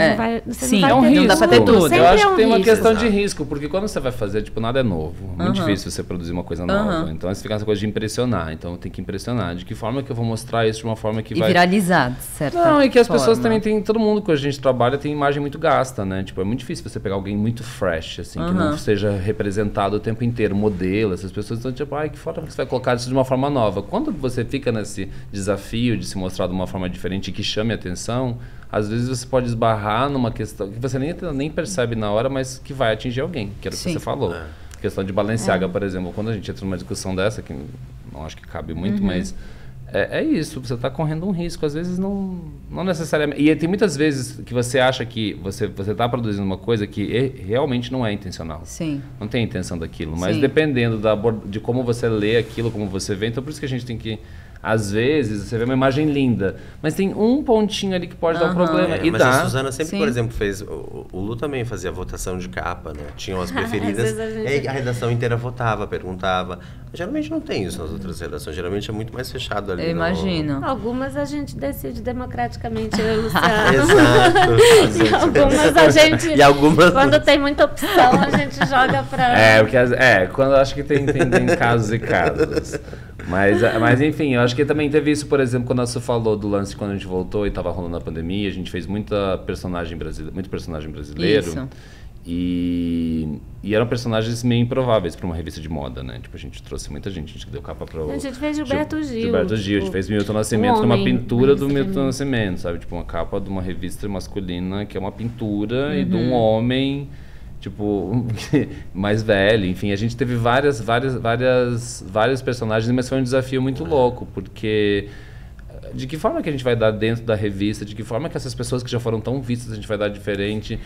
Você Sim, não vai ter não dá pra ter tudo. Eu acho que tem uma risco. questão de risco, porque quando você vai fazer, tipo, nada é novo. Muito difícil você produzir uma coisa nova. Então, você fica essa coisa de impressionar. Então, tem que impressionar. De que forma que eu vou mostrar isso de uma forma que vai... viralizar, certo? Não, e que as pessoas também têm... Todo mundo que a gente trabalha tem imagem muito gasta, né? Tipo, é muito difícil você pegar alguém muito fresh, assim, que não seja representado o tempo inteiro, modelo, essas pessoas estão tipo, ai, que forma que você vai colocar isso de uma forma nova. Quando você fica nesse desafio de se mostrar de uma forma diferente e que chame a atenção, às vezes você pode esbarrar numa questão que você nem percebe na hora, mas que vai atingir alguém, que era o que você falou. Questão de Balenciaga, por exemplo, quando a gente entra numa discussão dessa, que não acho que cabe muito, mas é isso, você está correndo um risco, às vezes não necessariamente. E tem muitas vezes que você acha que você está produzindo uma coisa que realmente não é intencional. Sim. Não tem intenção daquilo, mas dependendo de como você lê aquilo, como você vê, então por isso que a gente tem que... Às vezes, você vê uma imagem linda, mas tem um pontinho ali que pode dar um problema. E mas dá. a Suzana sempre, por exemplo, fez... O Lu também fazia votação de capa, né? Tinham as preferidas. E aí a redação inteira votava, perguntava. Geralmente não tem isso nas outras redações. Geralmente é muito mais fechado ali. Eu imagino. Algumas a gente decide democraticamente, eu e Luciano. Exato. E algumas a gente... E algumas... Quando tem muita opção, a gente joga pra... Quando eu acho que tem casos e casos. Mas enfim, eu acho que também teve isso, por exemplo, quando a Su falou do lance quando a gente voltou e estava rolando a pandemia, a gente fez muito personagem brasileiro. Isso. E eram personagens meio improváveis para uma revista de moda, né? Tipo, a gente trouxe muita gente, a gente deu capa para A gente fez Gilberto Gil. A gente fez Milton Nascimento numa pintura do Milton Nascimento, sabe? Tipo, uma capa de uma revista masculina que é uma pintura e de um homem... tipo, mais velho, enfim, a gente teve vários personagens, mas foi um desafio muito louco, porque de que forma que a gente vai dar dentro da revista, de que forma que essas pessoas que já foram tão vistas a gente vai dar diferente,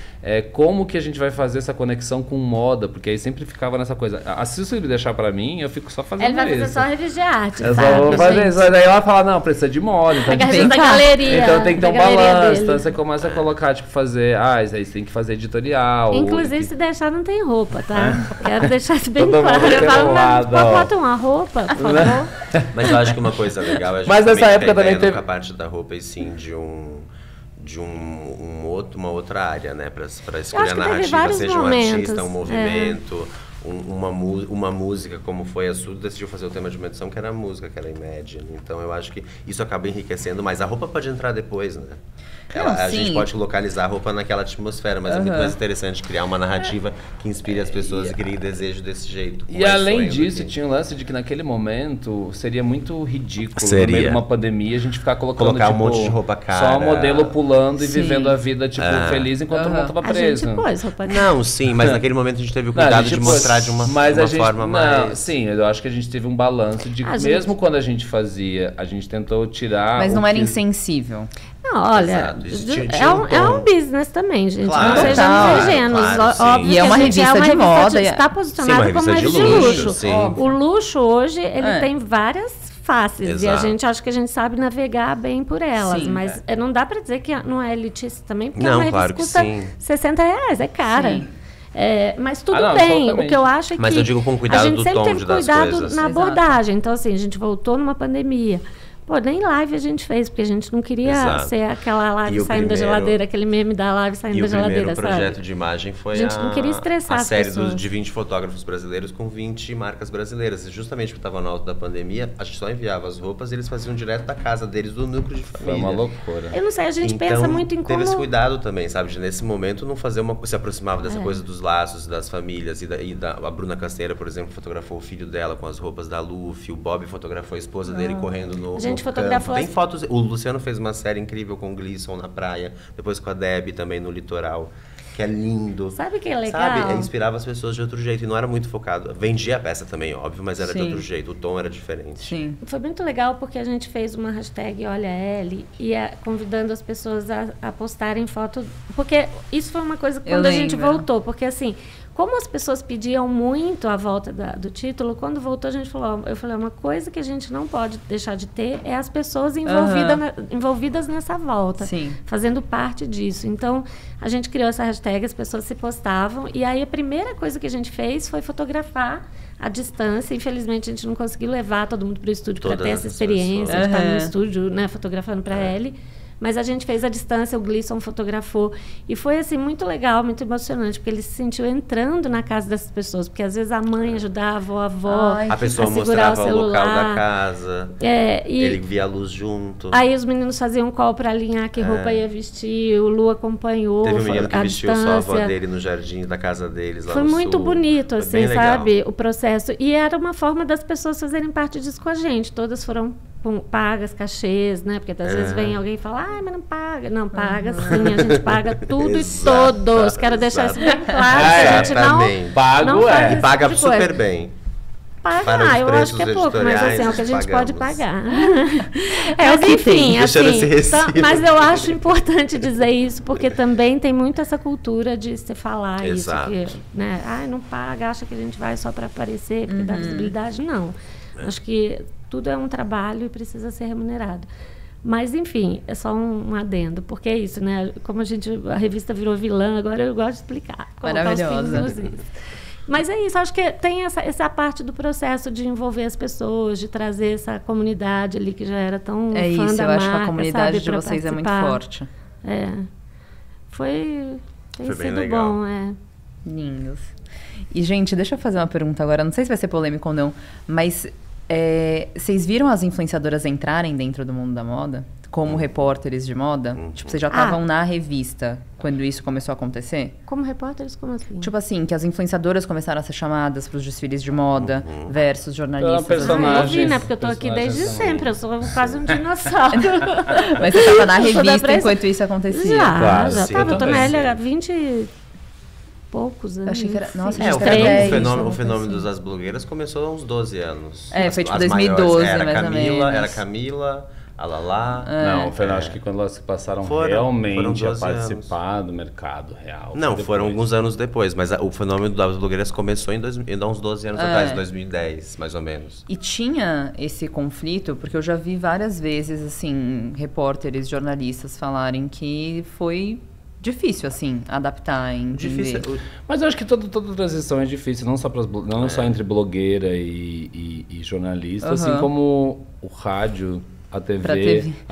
como que a gente vai fazer essa conexão com moda, porque aí sempre ficava nessa coisa, se você me deixar pra mim, eu fico só fazendo isso. Ele vai fazer só revista de arte, eu só vou fazer isso, daí ela fala, não, precisa de moda, então tem da galeria, então tem que ter um balanço, dele. então você começa a colocar, tipo, fazer, aí você tem que fazer editorial. Inclusive, se deixar, não tem roupa, tá? Quero deixar isso bem Todo claro. mundo Eu falo, lado, bota uma roupa, por favor. Mas eu acho que uma coisa legal, a gente mas nessa época também teve a parte da roupa e sim de uma outra área, né, para escolher a narrativa, seja um artista, um movimento, uma música como foi a sua, decidiu fazer o tema de uma edição que era a música, que era Imagine. Então eu acho que isso acaba enriquecendo, mas a roupa pode entrar depois, né? A gente pode localizar a roupa naquela atmosfera, mas é muito mais interessante criar uma narrativa que inspire as pessoas e crie desejo desse jeito. E além disso, tinha o lance de que naquele momento seria muito ridículo, no meio de uma pandemia, a gente ficar colocando um monte de roupa cara. Só um modelo pulando e vivendo a vida, tipo, feliz enquanto todo mundo tava preso. A gente pôs roupa cara. Não, sim, mas naquele momento a gente teve o cuidado de mostrar de uma forma mais... Sim, eu acho que a gente teve um balanço de que mesmo quando a gente fazia, a gente tentou tirar... Mas não era insensível. Não, olha, é um business também, gente. Claro, não sejamos ingênuos. Claro, e é uma revista de moda. Está posicionada como uma revista de luxo. O luxo hoje, ele tem várias faces. Exato. E a gente acha que a gente sabe navegar bem por elas. Mas não dá para dizer que não é elitista também, porque uma revista custa R$60, é cara. Mas tudo bem, o que eu acho é que mas eu digo com cuidado a gente sempre teve cuidado na abordagem. Então, assim, a gente voltou numa pandemia. Pô, nem live a gente fez, porque a gente não queria ser aquela live saindo da geladeira, aquele meme da live saindo da geladeira, sabe? E o primeiro projeto de imagem foi a gente não queria estressar a série de 20 fotógrafos brasileiros com 20 marcas brasileiras. E justamente porque estava no alto da pandemia, a gente só enviava as roupas e eles faziam direto da casa deles, do núcleo de família. Foi uma loucura. Eu não sei, a gente pensa muito em como... teve esse cuidado também, sabe? De nesse momento não fazer se aproximava dessa coisa dos laços, das famílias. A Bruna Casteira, por exemplo, fotografou o filho dela com as roupas da Luffy. O Bob fotografou a esposa dele correndo no... Tem fotos. O Luciano fez uma série incrível com o Gleason na praia, depois com a Debbie também no litoral, que é lindo. Sabe o que é legal? Sabe? Inspirava as pessoas de outro jeito e não era muito focado. Vendia a peça também, óbvio, mas era de outro jeito. O tom era diferente. Sim. Foi muito legal porque a gente fez uma hashtag Olha Ellie e convidando as pessoas a postarem foto. Porque isso foi uma coisa quando a gente voltou. Porque assim, como as pessoas pediam muito a volta do título, quando voltou eu falei, uma coisa que a gente não pode deixar de ter é as pessoas envolvidas nessa volta, fazendo parte disso. Então, a gente criou essa hashtag, as pessoas se postavam, e aí a primeira coisa que a gente fez foi fotografar à distância. Infelizmente, a gente não conseguiu levar todo mundo para o estúdio para ter essa experiência de estar no estúdio, né, fotografando para ele. Mas a gente fez à distância, o Gleason fotografou. E foi, assim, muito legal, muito emocionante, porque ele se sentiu entrando na casa dessas pessoas. Porque, às vezes, a mãe ajudava, a avó a pessoa mostrava o local da casa. Ele via a luz junto. Aí os meninos faziam call para alinhar que roupa ia vestir. O Lu acompanhou. Teve um menino que vestiu só a avó dele no jardim da casa deles, lá foi no muito sul. Bonito, assim, sabe? O processo. E era uma forma das pessoas fazerem parte disso com a gente. Todas foram pagas, cachês, né? Porque às vezes vem alguém e fala, mas não paga. Não, paga sim, a gente paga tudo e todos. Quero deixar isso bem claro, que a gente não paga super bem. Pagar, eu acho que é pouco, mas assim, é o que a gente pode pagar. Mas enfim, assim, mas eu acho importante dizer isso, porque também tem muito essa cultura de se falar isso, que, né? Não paga, acha que a gente vai só para aparecer, porque dá visibilidade. Não. Acho que tudo é um trabalho e precisa ser remunerado. Mas, enfim, é só um adendo, porque é isso, né? Como a revista virou vilã, agora eu gosto de explicar. Maravilhosa. Mas é isso, acho que tem essa parte do processo de envolver as pessoas, de trazer essa comunidade ali que já era tão fã da marca, eu acho que a comunidade de vocês é muito forte. Tem sido legal. Bom, Lindos. E, gente, deixa eu fazer uma pergunta agora, não sei se vai ser polêmico ou não, mas vocês viram as influenciadoras entrarem dentro do mundo da moda? Como repórteres de moda? Tipo, vocês já estavam na revista quando isso começou a acontecer? Como repórteres, como assim? Tipo assim, que as influenciadoras começaram a ser chamadas para os desfiles de moda versus jornalistas. Eu vi, né? Porque eu tô aqui desde sempre, eu sou quase um dinossauro. Mas você estava na revista enquanto isso acontecia? Já estava, eu tô na L há 20 poucos anos. Achei que era... Nossa, o fenômeno das blogueiras começou há uns 12 anos. Foi tipo 2012, mais ou menos. Era Camila, a Lala. Não, acho que quando elas passaram realmente a participar do mercado real. Não, foram alguns anos depois, mas o fenômeno das blogueiras começou há uns 12 anos atrás, 2010, mais ou menos. E tinha esse conflito, porque eu já vi várias vezes, assim, repórteres, jornalistas falarem que foi difícil, assim, adaptar, entender. Mas eu acho que toda transição é difícil, não só entre blogueira e jornalista, assim como o rádio a Pra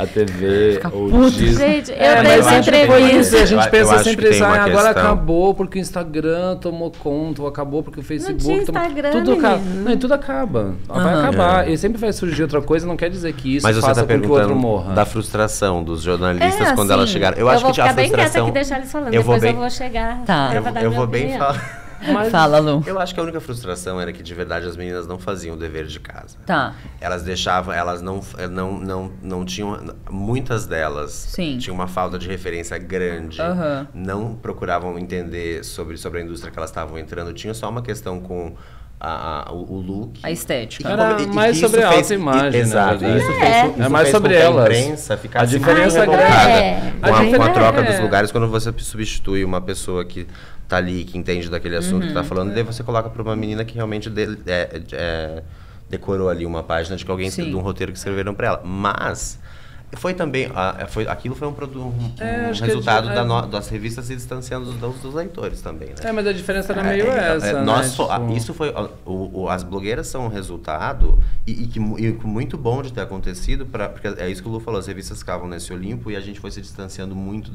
TV, o puto. Disney. Gente, eu Mas dei sempre foi isso. A gente Eu pensa acho sempre que tem isso. uma Agora questão. acabou porque o Instagram tomou conta, ou acabou porque o Facebook tinha tomou... Instagram, Tudo acaba. menino. Não, e tudo acaba. Vai acabar. E sempre vai surgir outra coisa, não quer dizer que isso Mas você faça tá com que o outro perguntando morra. da frustração dos jornalistas quando assim, elas chegaram. Eu Eu acho vou que a ficar bem quieta frustração. aqui e deixar eles falando. Eu vou Depois bem- eu vou chegar. Tá. pra dar Eu minha vou bem opinião. falar. Fala, Lu. Eu acho que a única frustração era que de verdade as meninas não faziam o dever de casa. Tá. Elas deixavam, elas não tinham, muitas delas Sim. tinham uma falta de referência grande, Aham. não procuravam entender sobre a indústria que elas estavam entrando, tinha só uma questão com o look. A estética. Era que mais isso sobre a fez- autoimagem, Exato. na verdade. Isso É mais fez sobre com que elas. A imprensa ficasse A diferença muito grande. revoltada É. com a A troca diferença- dos lugares, quando você substitui uma pessoa que tá ali, que entende daquele assunto que tá falando, e daí você coloca para uma menina que realmente decorou ali uma página de que alguém Sim. de um roteiro que escreveram para ela. Mas foi também aquilo foi acho que resultado das revistas se distanciando dos leitores também, né? Mas a diferença era meio essa, Nós né? Tipo, isso foi as blogueiras são um resultado e muito bom de ter acontecido, porque é isso que o Lu falou, as revistas ficavam nesse Olimpo e a gente foi se distanciando muito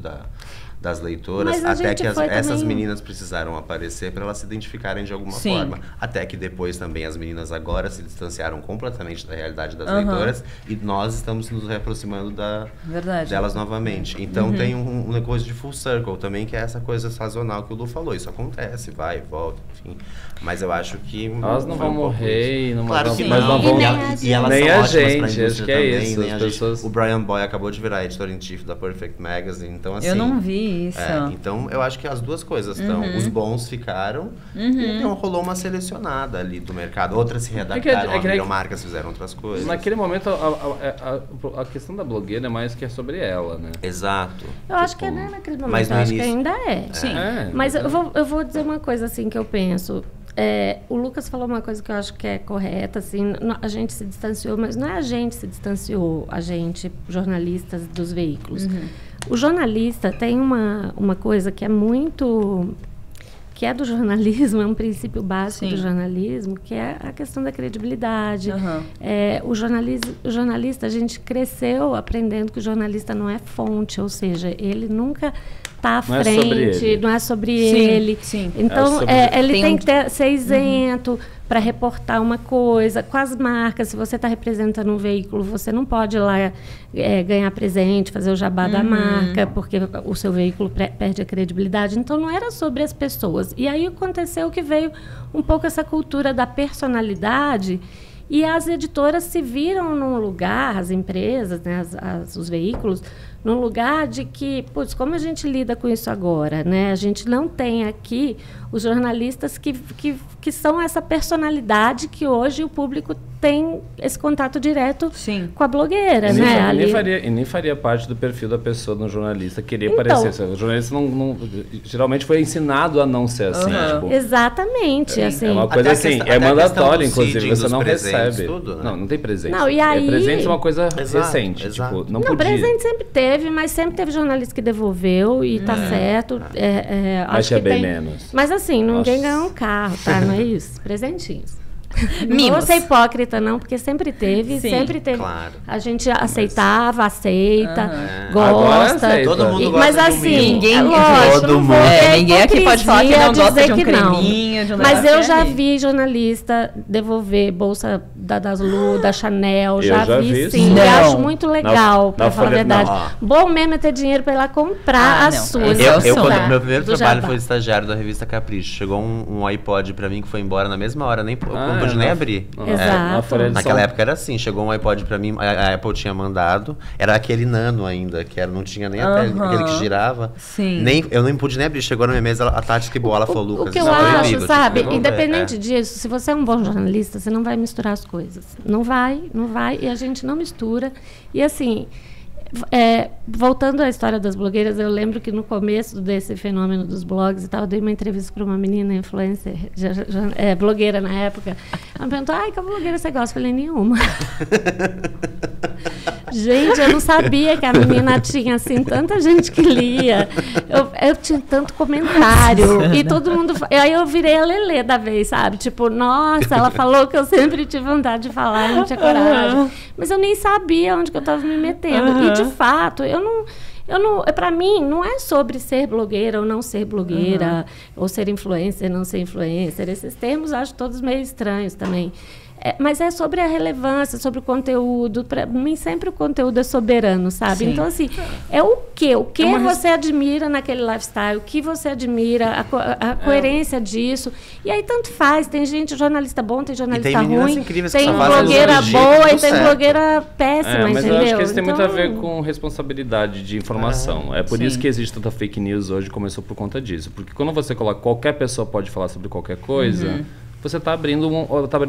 das leitoras, Mas a até gente que foi essas também- meninas precisaram aparecer para elas se identificarem de alguma Sim. forma, até que depois também as meninas agora se distanciaram completamente da realidade das leitoras e nós estamos nos reaproximando Verdade. delas novamente. Então tem uma coisa de full circle também, que é essa coisa sazonal que o Lu falou. Isso acontece, vai e volta, enfim. Mas eu acho que... Elas não foi vão um pouco morrer, isso. e não Claro vão- que mas não vão... nem a E elas nem são a ótimas pra gente, indústria acho que é também, isso, nem as a gente. pessoas- O Brian Boy acabou de virar editor-in-chief da Perfect Magazine, então assim... Eu não vi isso. Então eu acho que as duas coisas estão. Os bons ficaram, então rolou uma selecionada ali do mercado. Outras se readaptaram, abriram marcas, fizeram outras coisas. Naquele momento, a questão da blogueira é mais que é sobre ela, né? Exato. Eu acho que não é naquele momento, mas no eu acho que início- ainda é. Sim. É, Mas eu vou dizer uma coisa assim que eu penso. O Lucas falou uma coisa que eu acho que é correta, assim, a gente se distanciou, mas não é a gente se distanciou, a gente, jornalistas dos veículos. O jornalista tem uma coisa que é muito... que é do jornalismo, é um princípio básico Sim. do jornalismo, que é a questão da credibilidade. Aham. O jornalista, a gente cresceu aprendendo que o jornalista não é fonte, ou seja, ele nunca está à Não é sobre frente, ele. não é sobre Sim, ele. sim. Então, É sobre- ele Tem tem um- que ser isento para reportar uma coisa. Com as marcas, se você está representando um veículo, você não pode ir lá ganhar presente, fazer o jabá da marca, porque o seu veículo perde a credibilidade. Então, não era sobre as pessoas. E aí aconteceu que veio um pouco essa cultura da personalidade e as editoras se viram num lugar, as empresas, né, os veículos, num lugar de que, putz, como a gente lida com isso agora, né? A gente não tem aqui os jornalistas que são essa personalidade que hoje o público tem esse contato direto Sim. com a blogueira, E nem, né? fa- Ali- e nem faria parte do perfil da pessoa no jornalista querer Então. parecer. O jornalista geralmente foi ensinado a não ser assim. Aham. Tipo, Exatamente, assim. é uma Até coisa a assim, questão- é até a mandatório, questão do inclusive, seeding você dos não presentes, recebe. tudo, né? Não tem presente. Não, e aí- Presente é uma coisa Exato, recente. exato. Tipo, não Não, podia. presente sempre teve, mas sempre teve jornalista que devolveu e tá certo. Mas Acho tinha que bem tem... menos. Mas assim, ninguém Nossa. ganhou um carro, tá? Não é isso? Presentinhos. Não vou Mimos. ser hipócrita, não, porque sempre teve, Sim, sempre teve. claro. A gente aceita, Agora gosta. aceita. Todo mundo E- gosta mas de um assim, mimo. Ninguém- é lógico, todo não vou mundo. ter Ninguém aqui pode falar que não hipocrisia gosta de um dizer que não. creminho, de um Mas negócio eu já ali. vi jornalista devolver bolsa da Lu, da Chanel, Eu já já vi vi, sim. sim. E Não. acho muito legal, pra na falar a Folha- verdade. não, Bom mesmo é ter dinheiro pra ir lá comprar Ah, as não. suas. Esse é o Eu, sonho. quando meu primeiro do trabalho jabá. foi estagiário da revista Capricho. Chegou um iPod pra mim que foi embora na mesma hora, nem eu Ah, não pude é, nem na- abrir. Exato. Na Folha de Naquela São- época era assim, chegou um iPod pra mim, a Apple tinha mandado, era aquele nano ainda, que não tinha nem a tela, aquele que girava. Sim. Eu nem pude nem abrir, chegou na minha mesa, a Tati que bola falou, Lucas, O que isso eu é acho, proibido, sabe, tinha que devolver. independente disso, se você é um bom jornalista, você não vai misturar as coisas. Não vai, e a gente não mistura. E assim, Voltando à história das blogueiras, eu lembro que no começo desse fenômeno dos blogs e tal, eu dei uma entrevista para uma menina influencer, blogueira na época. Ela me perguntou, qual blogueira você gosta? Eu falei, nenhuma. Gente, eu não sabia que a menina tinha, assim, tanta gente que lia. Eu tinha tanto comentário. E todo mundo... Aí eu virei a Lelê da vez, sabe? Tipo, nossa, ela falou que eu sempre tive vontade de falar, não tinha coragem. Mas eu nem sabia onde que eu estava me metendo. E, de fato, para mim, não é sobre ser blogueira ou não ser blogueira, ou ser influencer, não ser influencer. Esses termos, acho todos meio estranhos também. Mas é sobre a relevância, sobre o conteúdo. Para mim, sempre o conteúdo é soberano, sabe? Sim. Então, assim, é o quê? O que você admira naquele lifestyle? O que você admira? A coerência disso. E aí, tanto faz. Tem jornalista bom, tem jornalista ruim. Tem blogueira boa e tem blogueira péssima, mas entendeu? eu acho que isso tem muito a ver com responsabilidade de informação. É por isso que existe tanta fake news hoje, começou por conta disso. Porque quando você coloca qualquer pessoa pode falar sobre qualquer coisa... Você está abrindo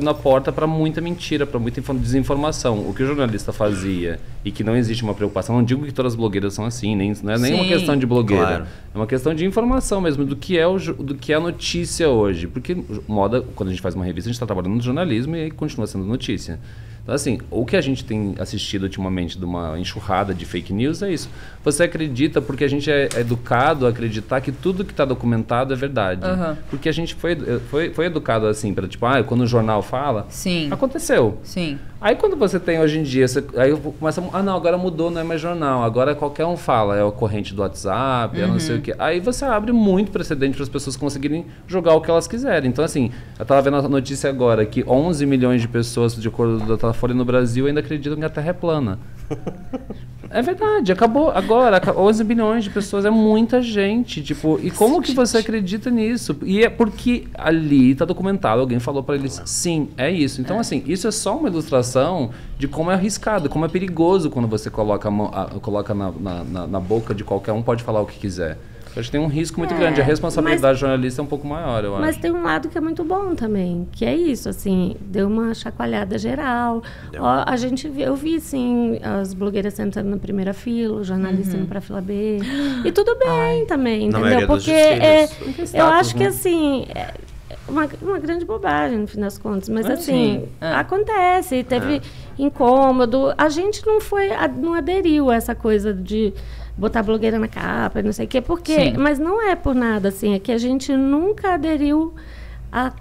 a porta para muita mentira, para muita desinformação. O que o jornalista fazia e que não existe uma preocupação, não digo que todas as blogueiras são assim, não é nem uma questão de blogueira, claro. É uma questão de informação mesmo, do que é a notícia hoje. Porque moda, quando a gente faz uma revista, a gente está trabalhando no jornalismo e aí continua sendo notícia. Então, assim, o que a gente tem assistido ultimamente de uma enxurrada de fake news é isso. Você acredita porque a gente é educado a acreditar que tudo que está documentado é verdade. Porque a gente foi educado assim, para tipo, quando o jornal fala, aconteceu. Sim. Aí quando você tem hoje em dia, aí começa não, agora mudou, não é mais jornal, agora qualquer um fala, é a corrente do WhatsApp, é não sei o quê. Aí você abre muito precedente para as pessoas conseguirem jogar o que elas quiserem. Então, assim, eu estava vendo a notícia agora que 11 milhões de pessoas, de acordo com a Datafolha, no Brasil ainda acreditam que a Terra é plana. É verdade, acabou agora, 11 bilhões de pessoas, é muita gente, tipo, e como que você acredita nisso? E é porque ali está documentado, alguém falou para eles, sim, é isso. Então, assim, isso é só uma ilustração de como é arriscado, como é perigoso quando você coloca na boca de qualquer um, pode falar o que quiser. Eu acho que tem um risco muito grande. A responsabilidade do jornalista é um pouco maior, eu acho. Mas tem um lado que é muito bom também, que é isso, assim, deu uma chacoalhada geral. Eu vi, assim, as blogueiras sentando na primeira fila, o jornalista indo pra fila B. E tudo bem também, entendeu? Porque eu acho que, assim... Uma grande bobagem, no fim das contas. Mas, assim, acontece. Teve incômodo. A gente não aderiu a essa coisa de botar blogueira na capa e não sei o quê. Porque, mas não é por nada, assim. É que a gente nunca aderiu a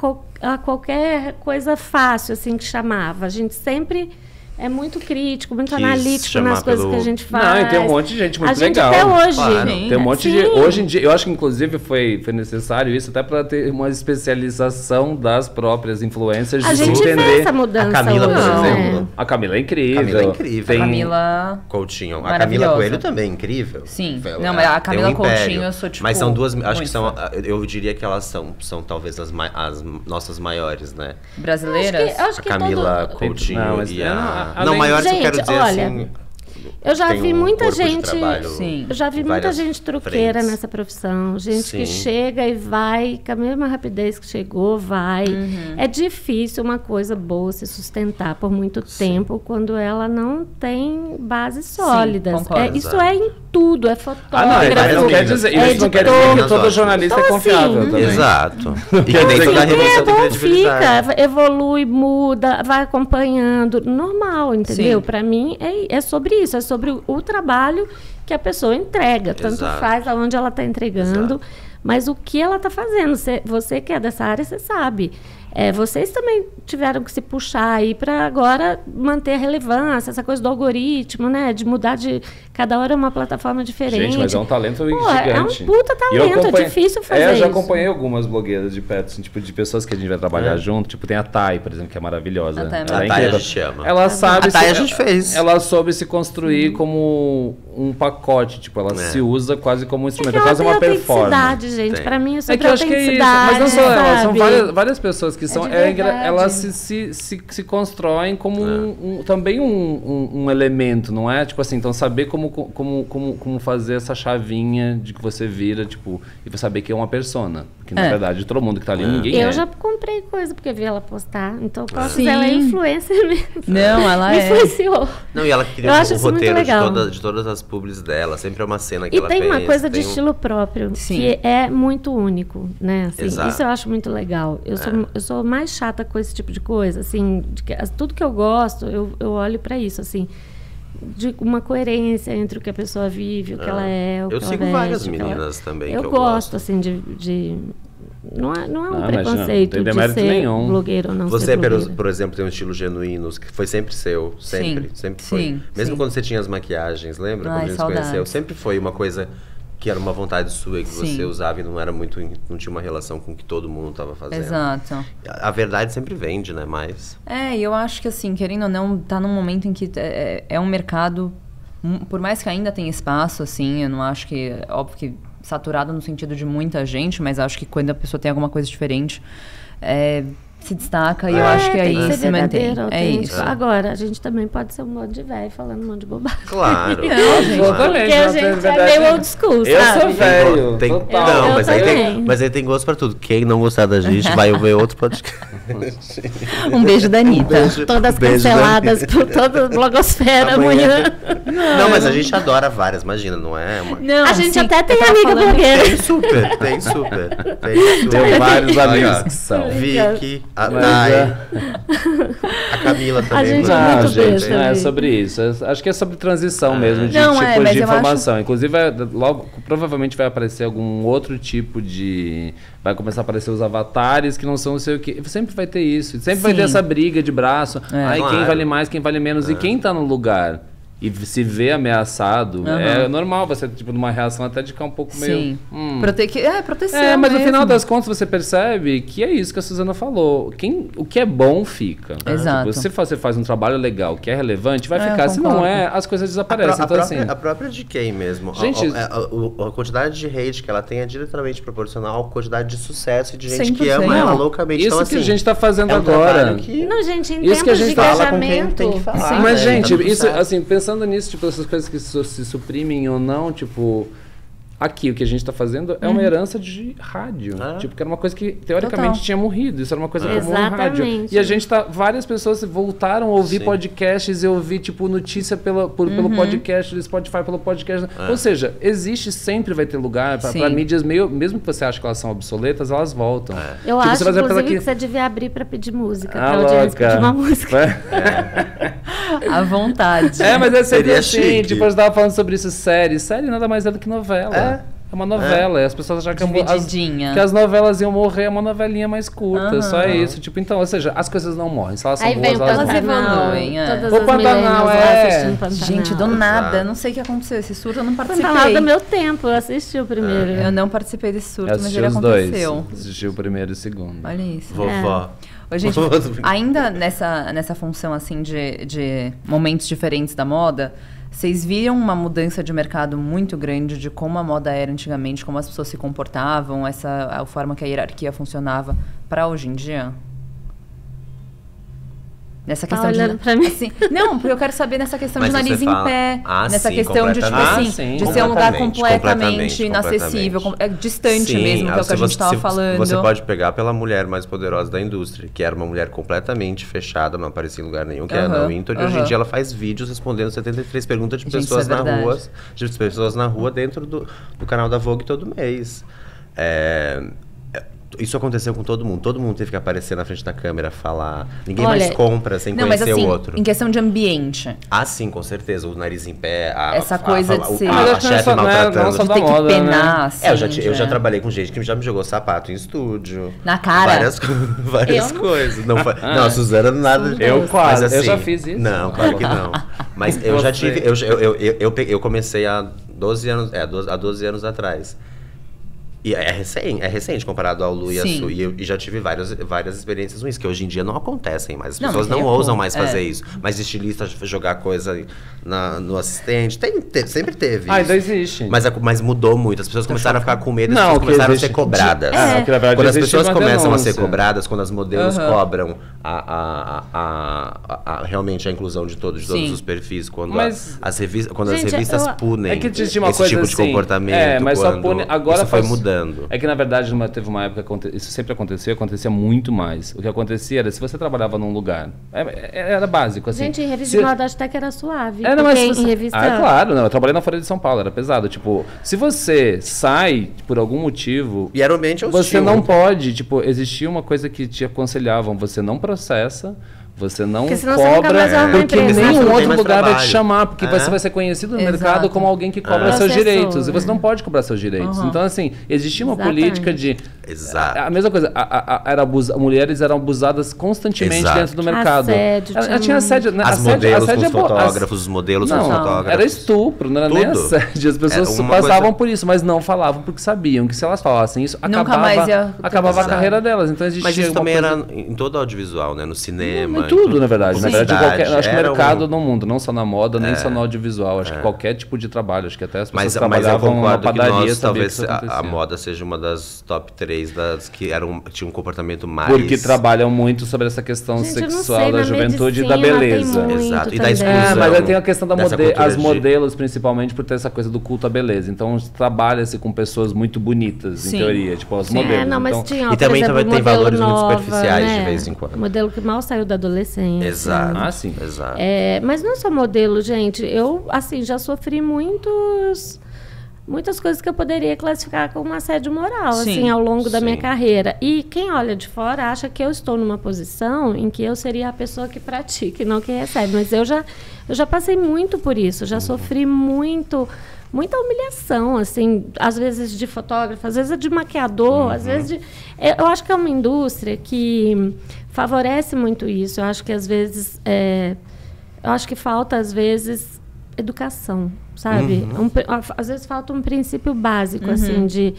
qualquer coisa fácil, assim, que chamava. A gente sempre... é muito crítico, muito analítico nas coisas que a gente faz. Não, e tem um monte de gente muito legal. Até hoje. Claro. Tem um monte de... Hoje em dia, eu acho que inclusive foi necessário isso até para ter uma especialização das próprias influencers. A gente vê essa mudança. A Camila, hoje, por exemplo. A Camila é incrível. A Camila é incrível. Tem... A Camila... Coutinho. A Camila Coelho também é incrível. Sim. Não, mas a Camila Coutinho eu sou tipo... Mas são duas... Acho que são... Eu diria que elas são talvez as nossas maiores, né? Brasileiras? Acho que a Camila Coutinho e a... Não, maiores gente, eu quero dizer olha, assim... Eu já vi muita gente... Sim. Eu já vi muita gente truqueira nessa profissão. Gente que chega e vai, com a mesma rapidez que chegou, vai. É difícil uma coisa boa se sustentar por muito tempo quando ela não tem bases sólidas. Isso é em tudo, é fotógrafo. Não quer dizer, isso não quer dizer que todo jornalista é confiável também. Exato. E que nem toda revista tem credibilidade. Fica, evolui, muda, vai acompanhando. Normal, entendeu? Para mim, é sobre isso. É sobre o trabalho que a pessoa entrega. Tanto faz aonde ela está entregando, mas o que ela está fazendo. Você que é dessa área, você sabe. Vocês também tiveram que se puxar aí para agora manter a relevância, essa coisa do algoritmo, né? De mudar de... Cada hora é uma plataforma diferente. Gente, mas é um talento gigante. É um puta talento, é difícil fazer isso. Eu já acompanhei algumas blogueiras de perto, assim, tipo, de pessoas que a gente vai trabalhar junto. Tipo, tem a Thay, por exemplo, que é maravilhosa. A Thay a gente ama. Ela sabe... A Thay a gente fez. Ela soube se construir como um pacote. Tipo, ela se usa quase como um instrumento. É quase uma performance. Gente. Pra mim, é sobre eu acho que é isso. Mas não só ela, são várias pessoas que são... Elas se constroem como também um elemento, não é? Tipo assim, então saber como fazer essa chavinha de que você vira, tipo, e saber que é uma persona. que na verdade todo mundo que tá ali, ninguém Eu já comprei coisa porque vi ela postar, então eu posso Sim. dizer, ela é influencer mesmo. Não, ela Me é. influenciou. Não, e ela cria Eu acho um isso muito roteiro legal. de todas as publis dela. Sempre é uma cena que E ela tem fez. uma coisa de tem um- estilo próprio, Sim. que é muito único, né? Assim, Exato. isso eu acho muito legal. Eu sou mais chata com esse tipo de coisa, assim, tudo que eu gosto, eu olho pra isso, assim, de uma coerência entre o que a pessoa vive, o que ela é, o que Eu ela sigo veste, várias o que ela- meninas também Eu que eu gosto, assim, de não é um Não, imagina, preconceito não tem de demérito ser nenhum. blogueiro ou não Você, ser blogueira. por exemplo, tem um estilo genuíno, que foi sempre seu. Sempre. Sim, Sempre foi. sim, Mesmo sim. quando você tinha as maquiagens, lembra? Ai, Quando a gente se saudades. conheceu. Sempre foi uma coisa que era uma vontade sua, que Sim. você usava e não era muito. Não tinha uma relação com o que todo mundo estava fazendo. Exato. A verdade sempre vende, né? Mas. E eu acho que assim, querendo ou não, tá num momento em que é um mercado, por mais que ainda tenha espaço, assim, eu não acho que, óbvio que saturado no sentido de muita gente, mas acho que quando a pessoa tem alguma coisa diferente, se destaca e eu acho que tem aí ser se mantém. verdadeiro, É autêntico. isso. Agora, a gente também pode ser um monte de velho falando um monte de bobagem. Claro. Não, gente. Porque a gente é meio old school, Eu sabe? sou velho. Tem, total. não, Eu mas aí também. tem gosto pra tudo. Quem não gostar da gente vai ver outro podcast. Um beijo da Anitta. Todas Beijo, canceladas por toda a blogosfera amanhã. Não, mas a gente adora várias, imagina, não é? Não, A gente sim, até tem eu tava amiga falando- blogueira. Tem super, tem super. Tem super. Tenho vários Olha, amigos que são. Vicky, a Mas, Dai, a Camila também. gente é mano. muito Não, gente, besta, não é né? sobre isso. Acho que é sobre transição mesmo, de Não, tipo mas de eu acho- informação. Inclusive, logo, provavelmente vai aparecer algum outro tipo de... Vai começar a aparecer os avatares que não são o seu que. Sempre vai ter isso. Sempre vai ter Sim. essa briga de braço. Ai, Claro. quem vale mais, quem vale menos. E quem tá no lugar e se vê ameaçado, é normal você, tipo, numa reação até de ficar um pouco meio... Sim. Proteção mas no mesmo. final das contas você percebe que é isso que a Suzana falou. O que é bom fica. Exato. Tipo, se você faz um trabalho legal, que é relevante, vai É, ficar. eu Se não concordo. é, as coisas desaparecem. Então, assim, A própria de quem mesmo? Gente- A quantidade de hate que ela tem é diretamente proporcional à quantidade de sucesso e de gente que 100%. ama ela Não, loucamente. isso então, que assim, a gente tá fazendo é um agora. trabalho que... Não, gente, em Isso que a tempos gente de fala com quem engajamento... tem que falar. mas, né? gente, Tá tudo isso, certo. assim, pensando nisso, tipo, essas coisas que se suprimem ou não, tipo... Aqui, o que a gente tá fazendo é uma herança de rádio. Tipo, que era uma coisa que, teoricamente, Total. tinha morrido. Isso era uma coisa comum no rádio. Exatamente. E a gente tá... Várias pessoas voltaram a ouvir Sim. podcasts e ouvir, tipo, notícia pelo podcast, do Spotify pelo podcast. Ou seja, existe, sempre vai ter lugar pra Sim. mídias meio... Mesmo que você ache que elas são obsoletas, elas voltam. Eu Tipo, acho, você vai dizer pra ela inclusive, que você devia abrir pra pedir música, Ah, pra audiência louca. pedir uma música. À vontade. Mas é sempre Seria assim, chique. tipo, eu tava falando sobre isso, série nada mais é do que novela. É uma novela, e as pessoas acham que Divididinha. que as novelas iam morrer, é uma novelinha mais curta, Aham. só isso. Tipo, então, ou seja, as coisas não morrem, se elas são Aí vem boas, o elas Pantanal. morrem. Pantanal, evoluem, é. todas O as Pantanal, millennials lá é. assistindo Pantanal. Gente, do nada, Exato. não sei o que aconteceu. Esse surto eu não Pantanal participei. do meu tempo, eu assisti o primeiro. Eu não participei desse surto, Eu mas assisti ele os aconteceu. dois, assisti o primeiro e o segundo. Olha isso. Vovó. Ô, gente, ainda nessa função assim de momentos diferentes da moda, vocês viram uma mudança de mercado muito grande de como a moda era antigamente, como as pessoas se comportavam, a forma que a hierarquia funcionava para hoje em dia? Nessa Tá questão olhando de pra mim? assim, não, porque eu quero saber nessa questão Mas de nariz você em fala- pé, Ah, nessa sim, questão de tipo completamente. assim, Ah, sim. de ser um lugar completamente Completamente. inacessível, distante Sim, mesmo, que é o que a gente estava falando. Você pode pegar pela mulher mais poderosa da indústria, que era uma mulher completamente fechada, não aparecia em lugar nenhum, que era a Ana Wintour, e hoje em dia ela faz vídeos respondendo 73 perguntas de Gente, pessoas isso é na verdade. rua, de pessoas na rua dentro do canal da Vogue todo mês. Isso aconteceu com todo mundo teve que aparecer na frente da câmera, falar. Ninguém Olha, mais compra sem não, mas conhecer assim, o outro. em questão de ambiente, Ah, sim, com certeza. O nariz em pé, Essa coisa de ser- Mas a acho que não é chefe só- não é- maltratando. não é só de da ter que moda, penar, né? assim, eu já né? trabalhei com gente que já me jogou sapato em estúdio. Na cara? Várias Eu não- coisas. Não, não, a Suzana nada. Eu quase, Mas, eu já fiz isso. Não, claro que não. Mas eu já Você. tive. Eu comecei há 12 anos. Há 12 anos atrás. E é recente comparado ao Lu e a Sim. Su. E já tive várias experiências ruins, que hoje em dia não acontecem mais. As Não, pessoas mas não aí é ousam bom. mais fazer isso. Mas estilista jogar coisa no assistente. Sempre teve. Ainda isso. existe. Mas mudou muito. As pessoas começaram a ficar com medo, as Não, pessoas que começaram a existe- ser cobradas. É, que na verdade Quando as existe pessoas uma começam a ser denúncia. cobradas, quando as modelos Aham. cobram realmente a inclusão de todos Sim. os perfis, quando Mas- as revistas Gente, punem É que existe uma esse coisa tipo de assim, comportamento. mas só quando pune, agora isso foi faz, mudando. É que, na verdade, teve uma época que isso sempre acontecia muito mais. O que acontecia era, se você trabalhava num lugar, era básico, assim. Gente, em revista de moda até que era suave. Não, mas em revista... claro, não, eu trabalhei na Folha de São Paulo, era pesado. Tipo, se você sai por algum motivo... E era um ambiente hostil. Você não pode, tipo, existia uma coisa que te aconselhavam, você não processa... Você não cobra, porque nenhum outro lugar vai te chamar, porque você vai ser conhecido no mercado como alguém que cobra seus direitos. E você não pode cobrar seus direitos. Então, assim, existia uma política de... Exato. A mesma coisa, mulheres eram abusadas constantemente dentro do mercado. Tinha assédio. As modelos com os fotógrafos, os modelos com os fotógrafos. Era estupro, não era nem assédio. As pessoas passavam por isso, mas não falavam porque sabiam que se elas falassem isso, acabava a carreira delas. Então existia. Mas isso também era em todo audiovisual, né? No cinema. Tudo, na verdade. Na verdade, acho que o mercado no mundo, não só na moda, nem só no audiovisual. Acho que qualquer tipo de trabalho. Acho que até as pessoas trabalhavam na padaria. Talvez a moda seja uma das top 3 das que tinham um comportamento mais... Porque trabalham muito sobre essa questão sexual da juventude e da beleza. Exato. E da exclusão. Mas aí tem a questão as modelos, principalmente, por ter essa coisa do culto à beleza. Então, trabalha-se com pessoas muito bonitas, em teoria. Tipo, as modelos. Não, mas tinha, e também tem valores muito superficiais, de vez em quando. Modelo que mal saiu da adolescência. Exato. Sim. Exato. Mas não só modelo, gente. Eu, assim, já sofri muitas coisas que eu poderia classificar como assédio moral, assim, ao longo da minha carreira. E quem olha de fora acha que eu estou numa posição em que eu seria a pessoa que pratica e não que recebe. Mas eu já passei muito por isso. Já sofri muita humilhação, assim, às vezes de fotógrafo, às vezes de maquiador, às vezes eu acho que é uma indústria que favorece muito isso. Eu acho que às vezes falta às vezes educação, sabe? Às vezes falta um princípio básico, assim, de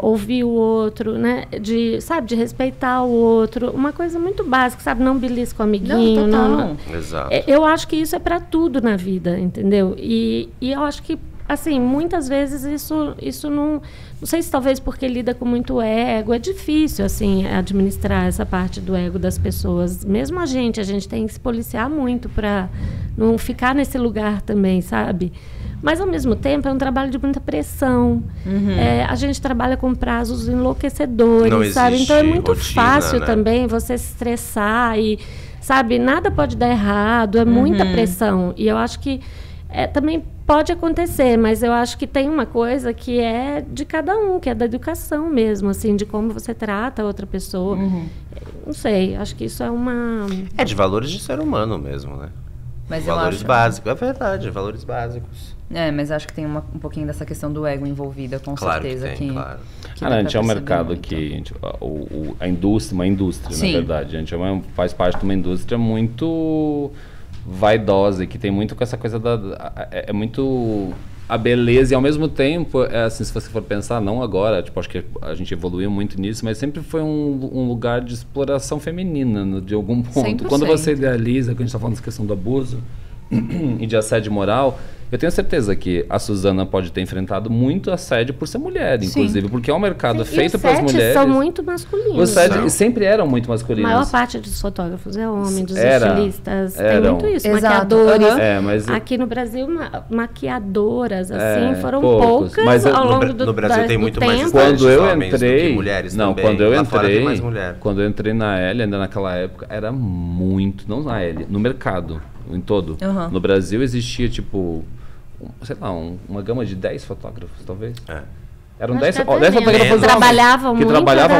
ouvir o outro, né? De respeitar o outro. Uma coisa muito básica, sabe? Não belisca o amiguinho. Não. Exato. Eu acho que isso é para tudo na vida, entendeu? E eu acho que, assim, muitas vezes isso não sei se talvez porque lida com muito ego, é difícil, assim, administrar essa parte do ego das pessoas. Mesmo a gente tem que se policiar muito para não ficar nesse lugar também, sabe? Mas, ao mesmo tempo, é um trabalho de muita pressão. A gente trabalha com prazos enlouquecedores, sabe? Então, é muito rotina, fácil né? também você se estressar e, sabe, nada pode dar errado, é muita pressão. E eu acho que também pode acontecer, mas eu acho que tem uma coisa que é de cada um, que é da educação mesmo, assim, de como você trata a outra pessoa. Não sei, acho que isso é uma... É de valores de ser humano mesmo, né? Mas valores básicos, é verdade, valores básicos. Mas acho que tem um pouquinho dessa questão do ego envolvida, com certeza. Que tem, claro. A gente é um mercado que... a indústria, uma indústria, na verdade. A gente faz parte de uma indústria muito vaidosa e que tem muito com essa coisa é muito a beleza e ao mesmo tempo assim, se você for pensar, não agora, tipo, acho que a gente evoluiu muito nisso, mas sempre foi um lugar de exploração feminina de algum ponto. 100%. Quando você idealiza, quando a gente está falando dessa questão do abuso e de assédio moral, eu tenho certeza que a Suzana pode ter enfrentado muito assédio por ser mulher, inclusive, porque é um mercado feito para as mulheres. São muito masculinos. Os sets sempre eram muito masculinos. A maior parte dos fotógrafos é homem, dos estilistas. Tem muito isso. Exato. Maquiadores. Aqui no Brasil, maquiadoras, assim, foram poucas mas ao longo do tempo. No Brasil tem muito mais quando eu homens entrei, do que mulheres também. Quando eu entrei na L, ainda naquela época, era muito, não na L, no mercado, em todo. No Brasil existia, tipo, sei lá, uma gama de 10 fotógrafos, talvez. Eram 10 fotógrafos trabalhavam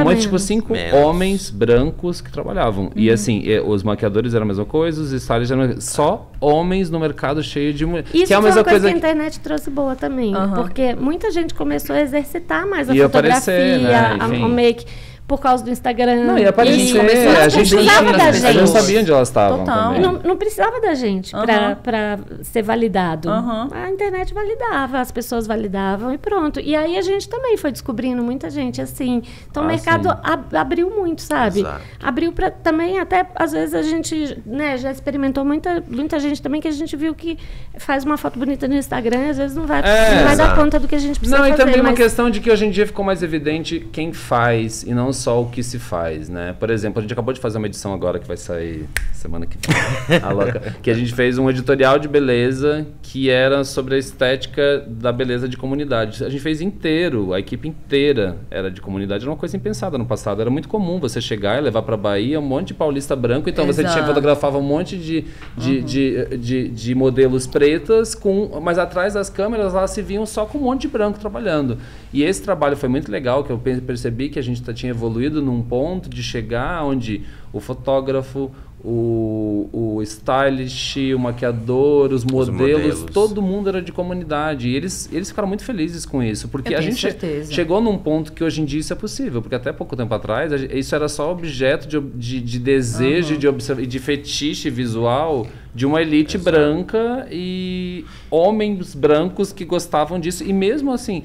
muito, tipo 5 homens brancos que trabalhavam. E assim, os maquiadores eram a mesma coisa, os stylists eram só homens no mercado cheio de mulheres. Isso é uma coisa que a internet trouxe boa também, porque muita gente começou a exercitar mais a fotografia, o make, por causa do Instagram. Não, ia aparecer. A gente precisava da gente. A gente não sabia onde elas estavam. Não precisava da gente para ser validado. A internet validava, as pessoas validavam e pronto. E aí a gente também foi descobrindo muita gente assim. Então o mercado abriu muito, sabe? Exato. Abriu para também, até às vezes a gente, né, já experimentou muita gente também que a gente viu que faz uma foto bonita no Instagram e às vezes não vai dar conta do que a gente precisa fazer. E também uma questão de que hoje em dia ficou mais evidente quem faz e não só o que se faz, né? Por exemplo, a gente acabou de fazer uma edição agora que vai sair semana que vem, a louca, que a gente fez um editorial de beleza que era sobre a estética da beleza de comunidade. A gente fez inteiro, a equipe inteira era de comunidade, era uma coisa impensada no passado. Era muito comum você chegar e levar para Bahia um monte de paulista branco, então você fotografava um monte de modelos pretas, mas atrás das câmeras lá se viam só com um monte de branco trabalhando. E esse trabalho foi muito legal, que eu percebi que a gente tinha evoluído num ponto de chegar onde o fotógrafo, o stylist, o maquiador, os modelos, todo mundo era de comunidade. E eles ficaram muito felizes com isso, porque a gente chegou num ponto que hoje em dia isso é possível, porque até pouco tempo atrás isso era só objeto de desejo e de fetiche visual de uma elite branca e homens brancos que gostavam disso. E mesmo assim,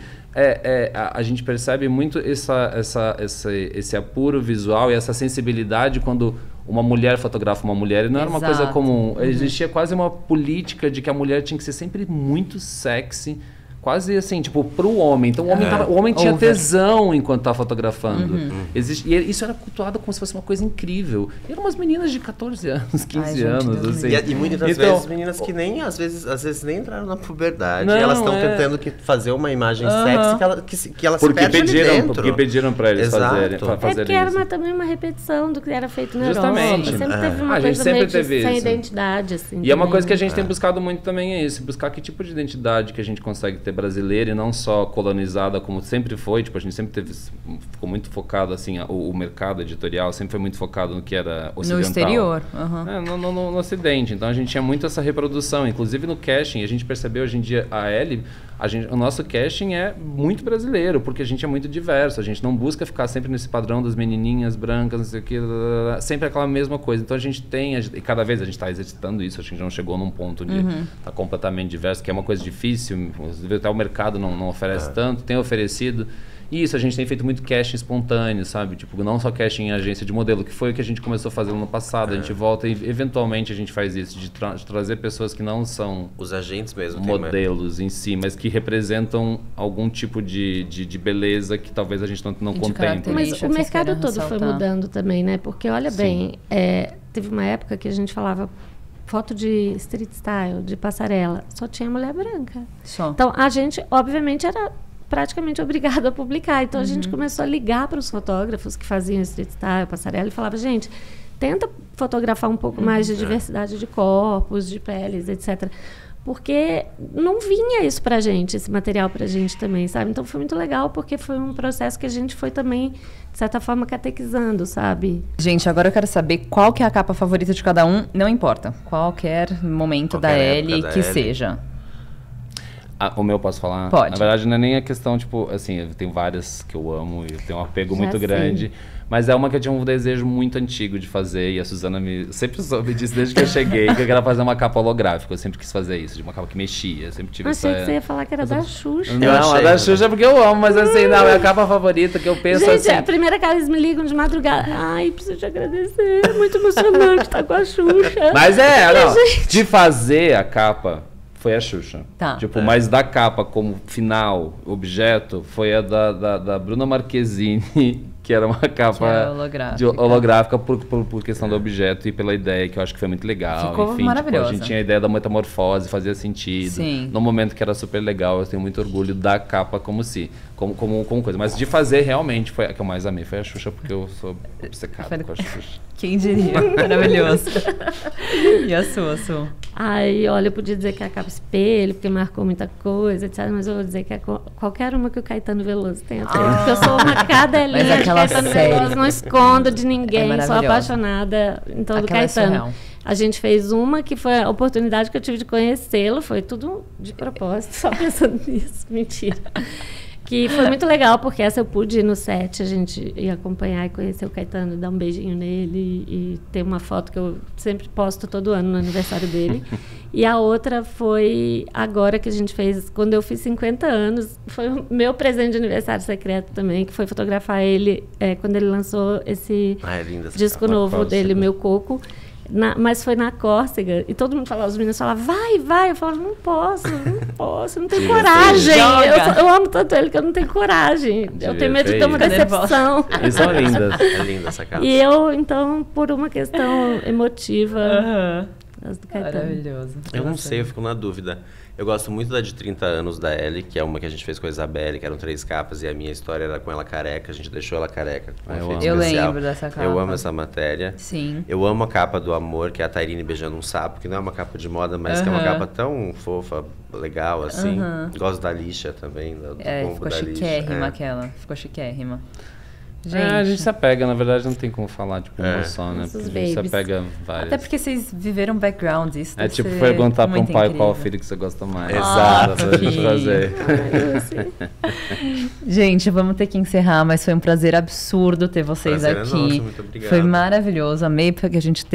a gente percebe muito esse apuro visual e essa sensibilidade quando uma mulher fotografa uma mulher, e não era uma coisa comum. Existia quase uma política de que a mulher tinha que ser sempre muito sexy, quase assim, tipo, pro homem. Então o homem tinha tesão enquanto estava fotografando. E isso era cultuado como se fosse uma coisa incrível. E eram umas meninas de 14 anos, 15 anos, assim. E muitas das vezes meninas que nem, às vezes nem entraram na puberdade. Não, elas estão tentando fazer uma imagem sexy que elas perdem ali dentro. Porque pediram para eles fazerem porque era também uma repetição do que era feito na Europa. Justamente. Sempre teve uma coisa meio sem identidade, assim. E é uma coisa que a gente tem buscado muito também, é isso. Buscar que tipo de identidade que a gente consegue ter brasileira e não só colonizada como sempre foi. Tipo, a gente sempre ficou muito focado, assim, o mercado editorial sempre foi muito focado no que era ocidental. No exterior. No ocidente. Então a gente tinha muito essa reprodução. Inclusive no casting, a gente percebeu hoje em dia o nosso casting é muito brasileiro, porque a gente é muito diverso. A gente não busca ficar sempre nesse padrão das menininhas brancas, não sei o que, sempre aquela mesma coisa. Então a gente tem, e cada vez a gente está exercitando isso, a gente não chegou num ponto de estar completamente diverso, que é uma coisa difícil, até o mercado não oferece tanto, tem oferecido. E isso, a gente tem feito muito casting espontâneo, sabe? Tipo, não só casting em agência de modelo, que foi o que a gente começou a fazer no ano passado. A gente volta e, eventualmente, a gente faz isso, de trazer pessoas que não são... Os agentes mesmo. Modelos em si, mas que representam algum tipo de beleza que talvez a gente não contemple. Mas o mercado todo foi mudando também, né? Porque, olha bem, teve uma época que a gente falava foto de street style, de passarela, só tinha mulher branca. Então, a gente, obviamente, era praticamente obrigado a publicar. Então a gente começou a ligar para os fotógrafos que faziam street style, passarela, e falava, gente, tenta fotografar um pouco mais de diversidade de corpos, de peles, etc. Porque não vinha isso pra gente, esse material pra gente também, sabe? Então foi muito legal, porque foi um processo que a gente foi também, de certa forma, catequizando, sabe? Gente, agora eu quero saber qual que é a capa favorita de cada um, não importa. Qualquer momento da Ellie que seja. O meu, posso falar? Pode. Na verdade, não é nem a questão, tipo, assim, eu tenho várias que eu amo e eu tenho um apego muito grande. Mas é uma que eu tinha um desejo muito antigo de fazer, e a Suzana sempre soube disso desde que eu cheguei, que eu queria fazer uma capa holográfica. Eu sempre quis fazer isso, de uma capa que mexia. Eu sempre tive Achei que você ia falar que era da Xuxa. Não, a da Xuxa é porque eu amo, mas assim, não, é a capa favorita que eu penso. Gente, assim... a primeira que eles me ligam de madrugada. Ai, preciso te agradecer, é muito emocionante estar com a Xuxa. Mas de fazer a capa... Foi a Xuxa. Tipo, mas da capa como final, objeto, foi a da Bruna Marquezine, que era uma capa holográfica por questão do objeto e pela ideia, que eu acho que foi muito legal. Ficou maravilhosa. Tipo, a gente tinha a ideia da metamorfose, fazia sentido. Sim. No momento que era super legal, eu tenho muito orgulho da capa como coisa. Mas de fazer, realmente, foi a que eu mais amei. Foi a Xuxa, porque eu sou obcecado com a Xuxa. Quem diria? Maravilhoso. E a sua? Ai, olha, eu podia dizer que é a capa espelho, porque marcou muita coisa, etc. Mas eu vou dizer que é qualquer uma que o Caetano Veloso tenha feito. Porque eu sou uma cadelinha de Caetano Veloso, não escondo de ninguém, sou apaixonada do Caetano. A gente fez uma que foi a oportunidade que eu tive de conhecê-lo, foi tudo de propósito, só pensando nisso, mentira. Que foi muito legal, porque essa eu pude ir no set, a gente ia acompanhar e conhecer o Caetano, dar um beijinho nele e ter uma foto que eu sempre posto todo ano no aniversário dele. E a outra foi agora que a gente fez, quando eu fiz 50 anos, foi o meu presente de aniversário secreto também, que foi fotografar ele quando ele lançou esse disco novo dele, Meu Coco. mas foi na Córcega. E todo mundo falava, os meninos falavam, vai. Eu falava, não posso, não tenho coragem. Eu amo tanto ele que eu não tenho coragem. Eu tenho medo de ter uma decepção. Eles são lindas. É linda essa casa. E eu, então, por uma questão emotiva, as do Caetano. Maravilhoso. Eu não sei, eu fico na dúvida. Eu gosto muito da de 30 anos da Ellie, que é uma que a gente fez com a Isabelle, que eram 3 capas, e a minha história era com ela careca, a gente deixou ela careca. Eu lembro dessa capa. Eu amo essa matéria. Sim. Eu amo a capa do Amor, que é a Tairine beijando um sapo, que não é uma capa de moda, mas que é uma capa tão fofa, legal, assim. Gosto da lixa também, do pombo da lixa. Ficou chiquérrima aquela. Ficou chiquérrima. Gente. A gente se apega, na verdade não tem como falar tipo uma só, né? Porque a gente se apega várias. Até porque vocês viveram background, isso é tipo perguntar para um pai incrível. qual filho que você gosta mais. Exato. Pra gente fazer. Gente, vamos ter que encerrar, mas foi um prazer absurdo ter vocês aqui. Nosso, muito obrigado. Foi maravilhoso, amei porque a gente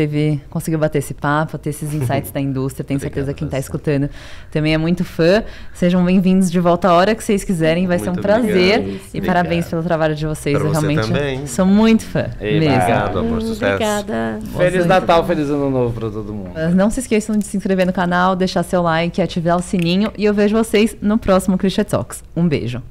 conseguiu bater esse papo, ter esses insights da indústria. Tenho certeza que quem está escutando também é muito fã. Sejam bem-vindos de volta a hora que vocês quiserem, vai ser um prazer. E parabéns pelo trabalho de vocês. Pra Eu realmente também. sou muito fã. Mesmo. Obrigado, amor. Sucesso. Obrigada. Feliz Natal, feliz Ano Novo para todo mundo. Não se esqueçam de se inscrever no canal, deixar seu like, ativar o sininho e eu vejo vocês no próximo Clichê Talks. Um beijo.